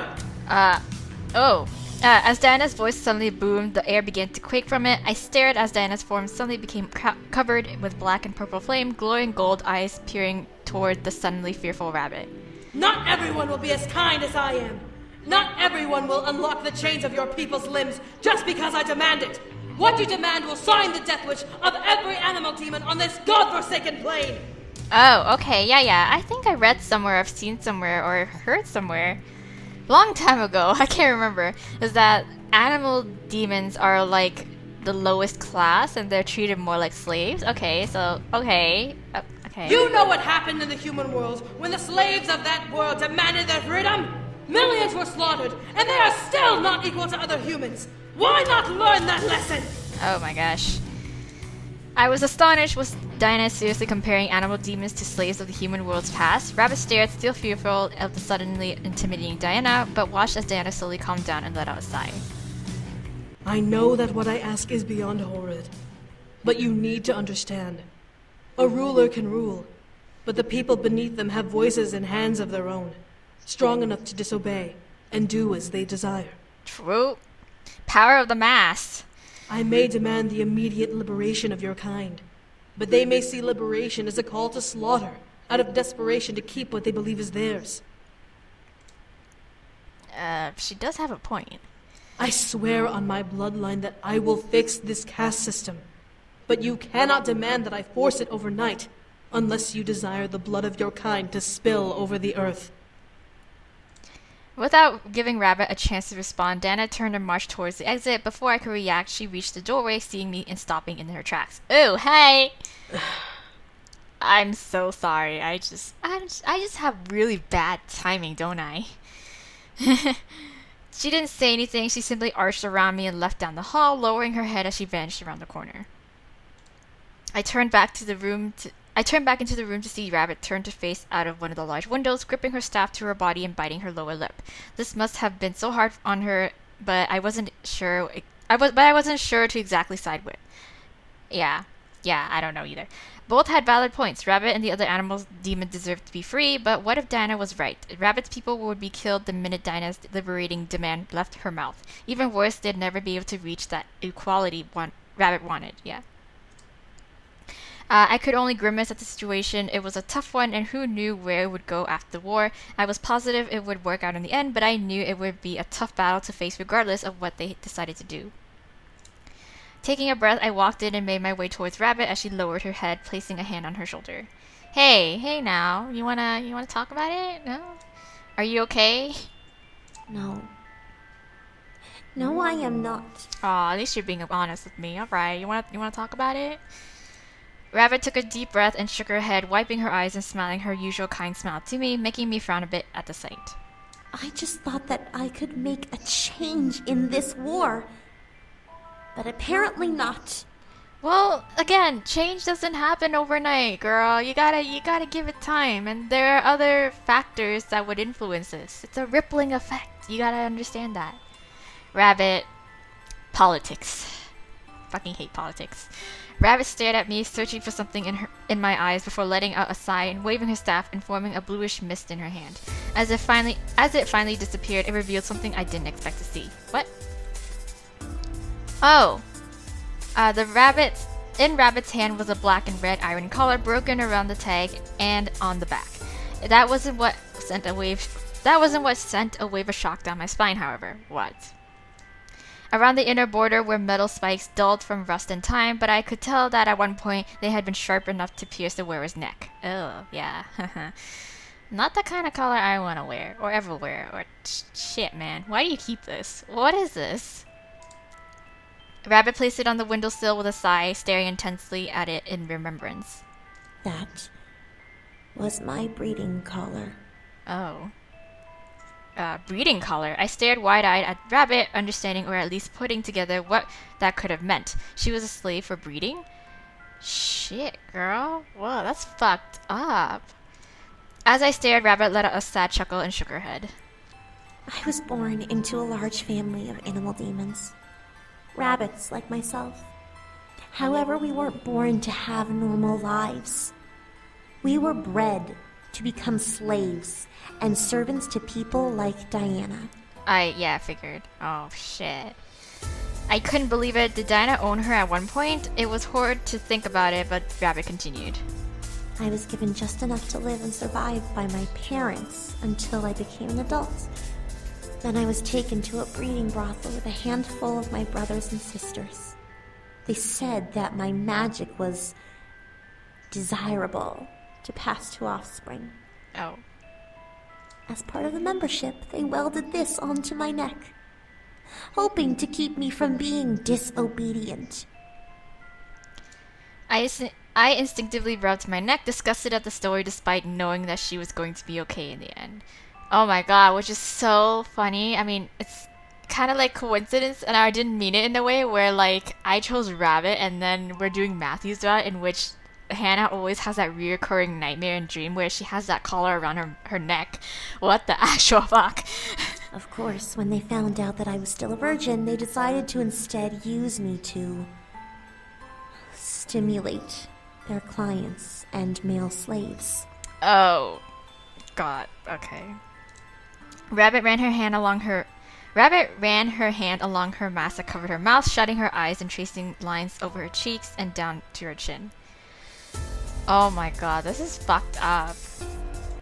As Diana's voice suddenly boomed, the air began to quake from it. I stared as Diana's form suddenly became covered with black and purple flame, glowing gold eyes peering toward the suddenly fearful Rabbit. Not everyone will be as kind as I am. Not everyone will unlock the chains of your people's limbs just because I demand it. What you demand will sign the death wish of every animal demon on this godforsaken plane. Oh, okay, yeah. I think I read somewhere, I've seen somewhere, or heard somewhere, long time ago, I can't remember, is that animal demons are like the lowest class and they're treated more like slaves. Okay. Okay. You know what happened in the human world when the slaves of that world demanded their freedom? Millions were slaughtered, and they are still not equal to other humans. Why not learn that lesson? Oh my gosh. I was astonished. Was Diana seriously comparing animal demons to slaves of the human world's past? Rabbit stared, still fearful of the suddenly intimidating Diana, but watched as Diana slowly calmed down and let out a sigh. I know that what I ask is beyond horrid, but you need to understand. A ruler can rule, but the people beneath them have voices and hands of their own, strong enough to disobey and do as they desire. True. Power of the mass. I may demand the immediate liberation of your kind, but they may see liberation as a call to slaughter, out of desperation to keep what they believe is theirs. She does have a point. I swear on my bloodline that I will fix this caste system, but you cannot demand that I force it overnight, unless you desire the blood of your kind to spill over the earth. Without giving Rabbit a chance to respond, Dana turned and marched towards the exit. Before I could react, she reached the doorway, seeing me and stopping in her tracks. Oh, hey! I'm so sorry. I just have really bad timing, don't I? She didn't say anything. She simply arched around me and left down the hall, lowering her head as she vanished around the corner. I turned back into the room to see Rabbit turn to face out of one of the large windows, gripping her staff to her body and biting her lower lip. This must have been so hard on her, but I wasn't sure to exactly side with. Yeah. Yeah, I don't know either. Both had valid points. Rabbit and the other animals demon deserved to be free, but what if Diana was right? Rabbit's people would be killed the minute Diana's liberating demand left her mouth. Even worse, they'd never be able to reach that equality Rabbit wanted. Yeah. I could only grimace at the situation. It was a tough one, and who knew where it would go after the war. I was positive it would work out in the end, but I knew it would be a tough battle to face regardless of what they decided to do. Taking a breath, I walked in and made my way towards Rabbit as she lowered her head, placing a hand on her shoulder. Hey now, you wanna talk about it? No? Are you okay? No. No, I am not. Aw, at least you're being honest with me. Alright, you wanna talk about it? Rabbit took a deep breath and shook her head, wiping her eyes and smiling her usual kind smile to me, making me frown a bit at the sight. I just thought that I could make a change in this war. But apparently not. Well, again, change doesn't happen overnight, girl. You gotta give it time, and there are other factors that would influence this. It's a rippling effect. You gotta understand that. Rabbit, politics. Fucking hate politics. Rabbit stared at me, searching for something in my eyes before letting out a sigh and waving her staff and forming a bluish mist in her hand. As it finally disappeared, it revealed something I didn't expect to see. What? Oh. In Rabbit's hand was a black and red iron collar broken around the tag and on the back. That wasn't what sent a wave of shock down my spine, however. What? Around the inner border were metal spikes dulled from rust and time, but I could tell that at one point they had been sharp enough to pierce the wearer's neck. Oh, yeah. Not the kind of collar I want to wear, or ever wear, or shit, man. Why do you keep this? What is this? Rabbit placed it on the windowsill with a sigh, staring intensely at it in remembrance. That was my breeding collar. Oh. Breeding collar. I stared wide-eyed at Rabbit, understanding or at least putting together what that could have meant. She was a slave for breeding? Shit, girl. Whoa, that's fucked up. As I stared, Rabbit let out a sad chuckle and shook her head. I was born into a large family of animal demons. Rabbits like myself. However, we weren't born to have normal lives. We were bred to become slaves and servants to people like Diana. I figured. Oh, shit. I couldn't believe it. Did Diana own her at one point? It was horrid to think about it, but Rabbit continued. I was given just enough to live and survive by my parents until I became an adult. Then I was taken to a breeding brothel with a handful of my brothers and sisters. They said that my magic was desirable to pass to offspring. Oh. As part of the membership, they welded this onto my neck, hoping to keep me from being disobedient. I instinctively rubbed my neck, disgusted at the story despite knowing that she was going to be okay in the end. Oh my god, which is so funny. I mean, it's kind of like coincidence, and I didn't mean it in a way where, like, I chose Rabbit, and then we're doing Matthew's route, in which Hannah always has that reoccurring nightmare and dream where she has that collar around her neck. What the actual fuck? Of course, when they found out that I was still a virgin, they decided to instead use me to stimulate their clients and male slaves. Oh, god. Okay. Rabbit ran her hand along her mask that covered her mouth, shutting her eyes and tracing lines over her cheeks and down to her chin. Oh my god, this is fucked up.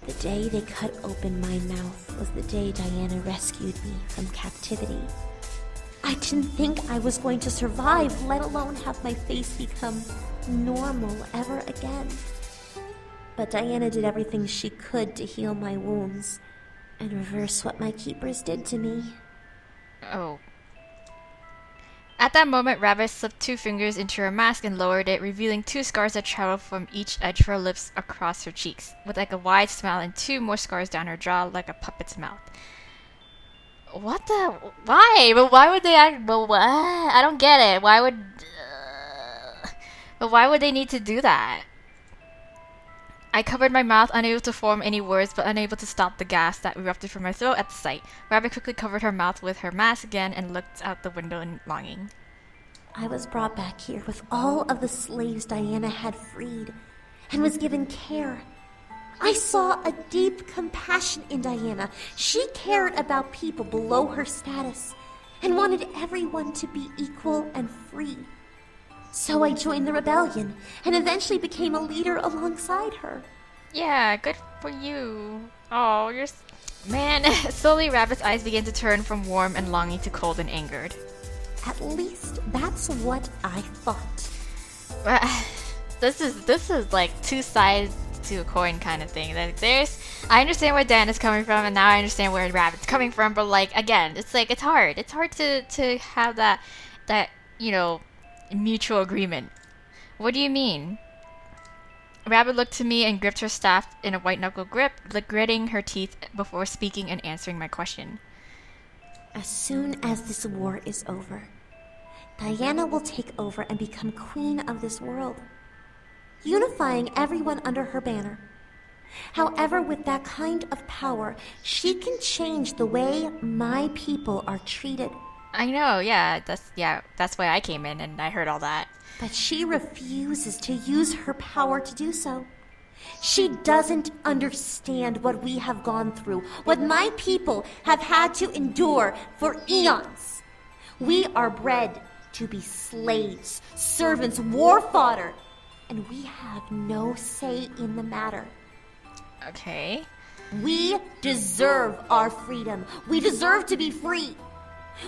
The day they cut open my mouth was the day Diana rescued me from captivity. I didn't think I was going to survive, let alone have my face become normal ever again. But Diana did everything she could to heal my wounds and reverse what my keepers did to me. Oh. At that moment, Rabbit slipped 2 fingers into her mask and lowered it, revealing 2 scars that traveled from each edge of her lips across her cheeks, with like a wide smile and 2 more scars down her jaw like a puppet's mouth. What the? Why? But why would they act? But what? I don't get it. Why would? But why would they need to do that? I covered my mouth, unable to form any words, but unable to stop the gas that erupted from my throat at the sight. Rabbit quickly covered her mouth with her mask again and looked out the window in longing. I was brought back here with all of the slaves Diana had freed and was given care. I saw a deep compassion in Diana. She cared about people below her status and wanted everyone to be equal and free. So I joined the rebellion and eventually became a leader alongside her. Yeah, good for you. Oh, Man, slowly Rabbit's eyes began to turn from warm and longing to cold and angered. At least that's what I thought. This is like two sides to a coin kind of thing. Like I understand where Dan is coming from, and now I understand where Rabbit's coming from. But like again, it's hard. It's hard to have that mutual agreement. What do you mean? Rabbit looked to me and gripped her staff in a white-knuckle grip, gritting her teeth before speaking and answering my question. As soon as this war is over, Diana will take over and become queen of this world, unifying everyone under her banner. However, with that kind of power, she can change the way my people are treated. I know, that's why I came in and I heard all that. But she refuses to use her power to do so. She doesn't understand what we have gone through, what my people have had to endure for eons. We are bred to be slaves, servants, war fodder, and we have no say in the matter. Okay. We deserve our freedom. We deserve to be free.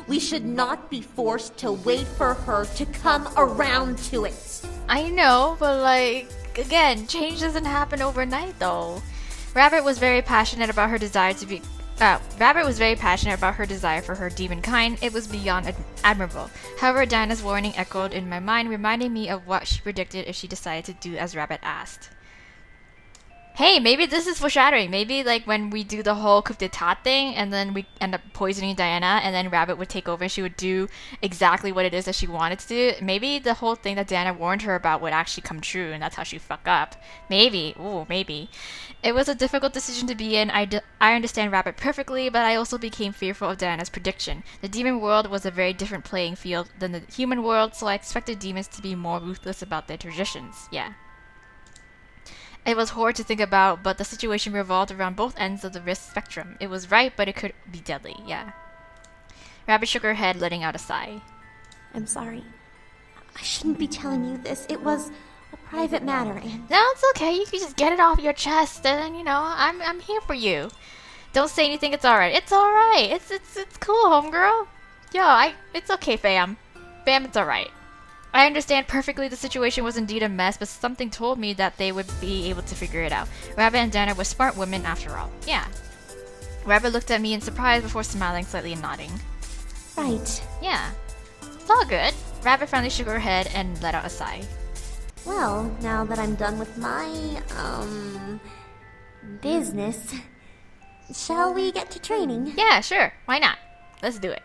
We should not be forced to wait for her to come around to it. I know, but again, change doesn't happen overnight though. Rabbit was very passionate about her desire for her demon kind. It was beyond admirable. However, Diana's warning echoed in my mind, reminding me of what she predicted if she decided to do as Rabbit asked. Hey, maybe this is foreshadowing. Maybe when we do the whole coup d'etat thing and then we end up poisoning Diana and then Rabbit would take over and she would do exactly what it is that she wanted to do. Maybe the whole thing that Diana warned her about would actually come true and that's how she fuck up. Maybe. Ooh, maybe. It was a difficult decision to be in. I understand Rabbit perfectly, but I also became fearful of Diana's prediction. The demon world was a very different playing field than the human world, so I expected demons to be more ruthless about their traditions. Yeah. It was horrid to think about, but the situation revolved around both ends of the risk spectrum. It was right, but it could be deadly, yeah. Rabbit shook her head, letting out a sigh. I'm sorry. I shouldn't be telling you this. It was a private matter, and... No, it's okay. You can just get it off your chest, and, I'm here for you. Don't say anything, it's alright. It's alright. It's cool, homegirl. Yo, it's okay, fam. Fam, it's alright. I understand perfectly the situation was indeed a mess, but something told me that they would be able to figure it out. Rabbit and Diana were smart women after all. Yeah. Rabbit looked at me in surprise before smiling slightly and nodding. Right. Yeah. It's all good. Rabbit finally shook her head and let out a sigh. Well, now that I'm done with my, business, shall we get to training? Yeah, sure. Why not? Let's do it.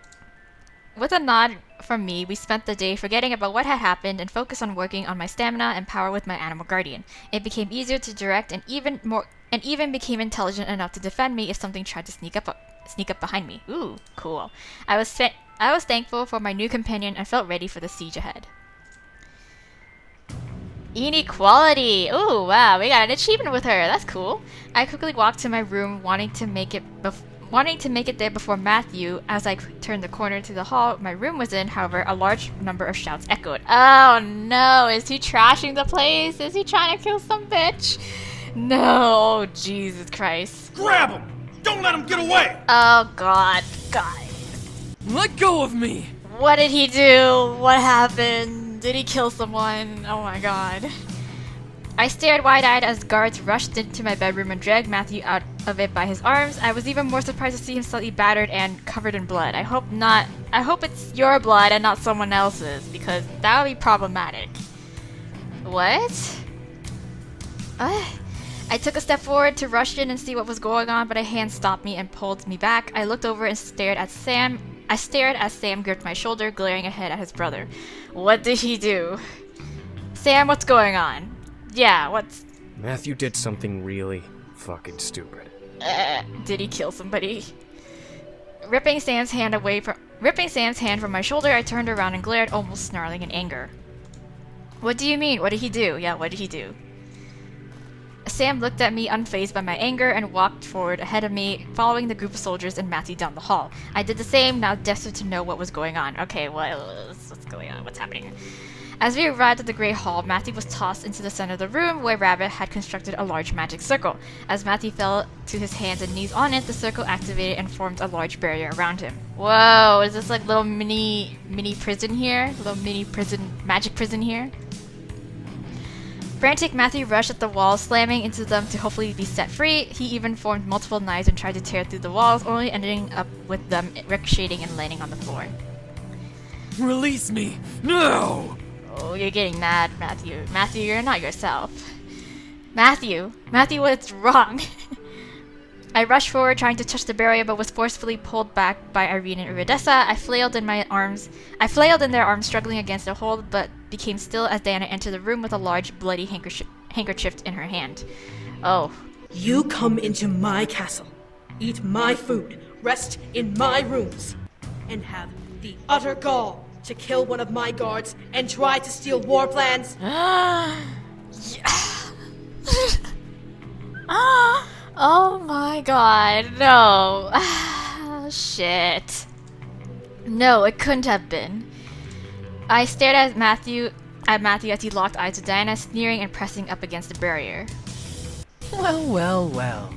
With a nod from me, we spent the day forgetting about what had happened and focused on working on my stamina and power with my animal guardian. It became easier to direct and even became intelligent enough to defend me if something tried to sneak up behind me. Ooh, cool. I was thankful for my new companion and felt ready for the siege ahead. Inequality! Ooh, wow, we got an achievement with her. That's cool. I quickly walked to my room, wanting to make it there before Matthew. As I turned the corner to the hall my room was in, however, a large number of shouts echoed. Oh no, is he trashing the place? Is he trying to kill some bitch? No, Jesus Christ. Grab him! Don't let him get away! Oh god, guys. Let go of me! What did he do? What happened? Did he kill someone? Oh my god. I stared wide-eyed as guards rushed into my bedroom and dragged Matthew out of it by his arms. I was even more surprised to see him slightly battered and covered in blood. I hope it's your blood and not someone else's, because that would be problematic. What? I took a step forward to rush in and see what was going on, but a hand stopped me and pulled me back. I looked over and stared at Sam. I stared as Sam gripped my shoulder, glaring ahead at his brother. What did he do? Sam, what's going on? Yeah, what's... Matthew did something really fucking stupid. Did he kill somebody? Ripping Sam's hand away Ripping Sam's hand from my shoulder, I turned around and glared, almost snarling in anger. What do you mean? What did he do? Yeah, what did he do? Sam looked at me, unfazed by my anger, and walked forward ahead of me, following the group of soldiers and Matthew down the hall. I did the same, now desperate to know what was going on. Okay, what's going on? What's happening? As we arrived at the Great Hall, Matthew was tossed into the center of the room where Rabbit had constructed a large magic circle. As Matthew fell to his hands and knees on it, the circle activated and formed a large barrier around him. Whoa, is this like little mini prison here? Little mini prison, magic prison here? Frantic, Matthew rushed at the walls, slamming into them to hopefully be set free. He even formed multiple knives and tried to tear through the walls, only ending up with them ricocheting and landing on the floor. Release me! No! Oh, you're getting mad, Matthew. Matthew, you're not yourself. Matthew, what's wrong? I rushed forward, trying to touch the barrier, but was forcefully pulled back by Irene and Iridessa. I flailed in their arms, struggling against the hold, but became still as Diana entered the room with a large, bloody handkerchief in her hand. Oh. You come into my castle, eat my food, rest in my rooms, and have the utter gall to kill one of my guards and try to steal war plans? Oh my god, no. Shit. No, it couldn't have been. I stared at Matthew as he locked eyes with Diana, sneering and pressing up against the barrier. Well, well, well.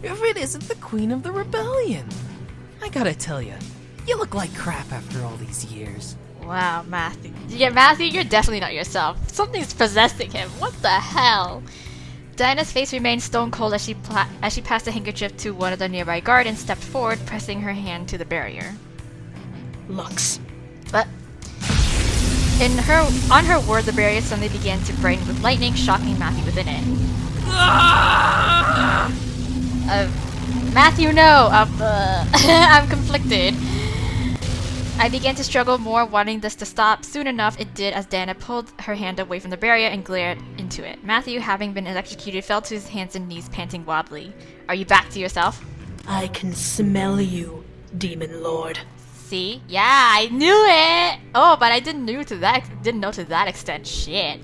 If it isn't the Queen of the Rebellion. I gotta tell you, you look like crap after all these years. Wow, Matthew. Yeah, Matthew, you're definitely not yourself. Something's possessing him. What the hell? Diana's face remained stone cold as she passed the handkerchief to one of the nearby guards and stepped forward, pressing her hand to the barrier. Lux. But on her word, the barrier suddenly began to brighten with lightning, shocking Matthew within it. Matthew, no! I'm conflicted. I began to struggle more, wanting this to stop. Soon enough, it did as Diana pulled her hand away from the barrier and glared into it. Matthew, having been electrocuted, fell to his hands and knees, panting wildly. Are you back to yourself? I can smell you, Demon Lord. See? Yeah, I knew it! Oh, but I didn't know to that extent. Shit.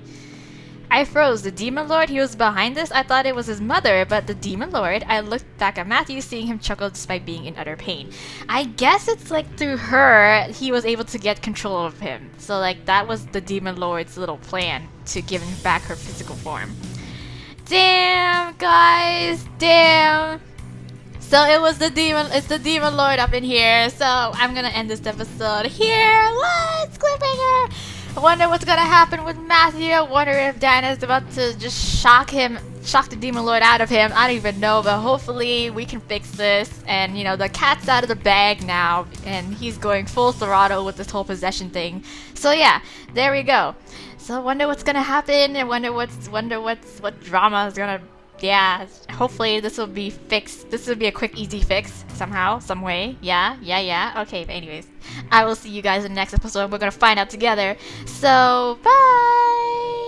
I froze. The Demon Lord, he was behind this? I thought it was his mother, but the Demon Lord? I looked back at Matthew, seeing him chuckle despite being in utter pain. I guess it's like through her, he was able to get control of him. So like that was the Demon Lord's little plan to give him back her physical form. Damn, guys, damn. So it's the Demon Lord up in here. So I'm gonna end this episode here. Let's cliffhanger. I wonder what's gonna happen with Matthew. I wonder if Diana's about to just shock the Demon Lord out of him. I don't even know, but hopefully we can fix this. And you know, the cat's out of the bag now, and he's going full throttle with this whole possession thing. So yeah, there we go. So I wonder what's gonna happen. I wonder what drama is gonna. Yeah, hopefully this will be fixed. This will be a quick, easy fix somehow, some way. Yeah. Okay, but anyways, I will see you guys in the next episode. We're gonna find out together. So, bye!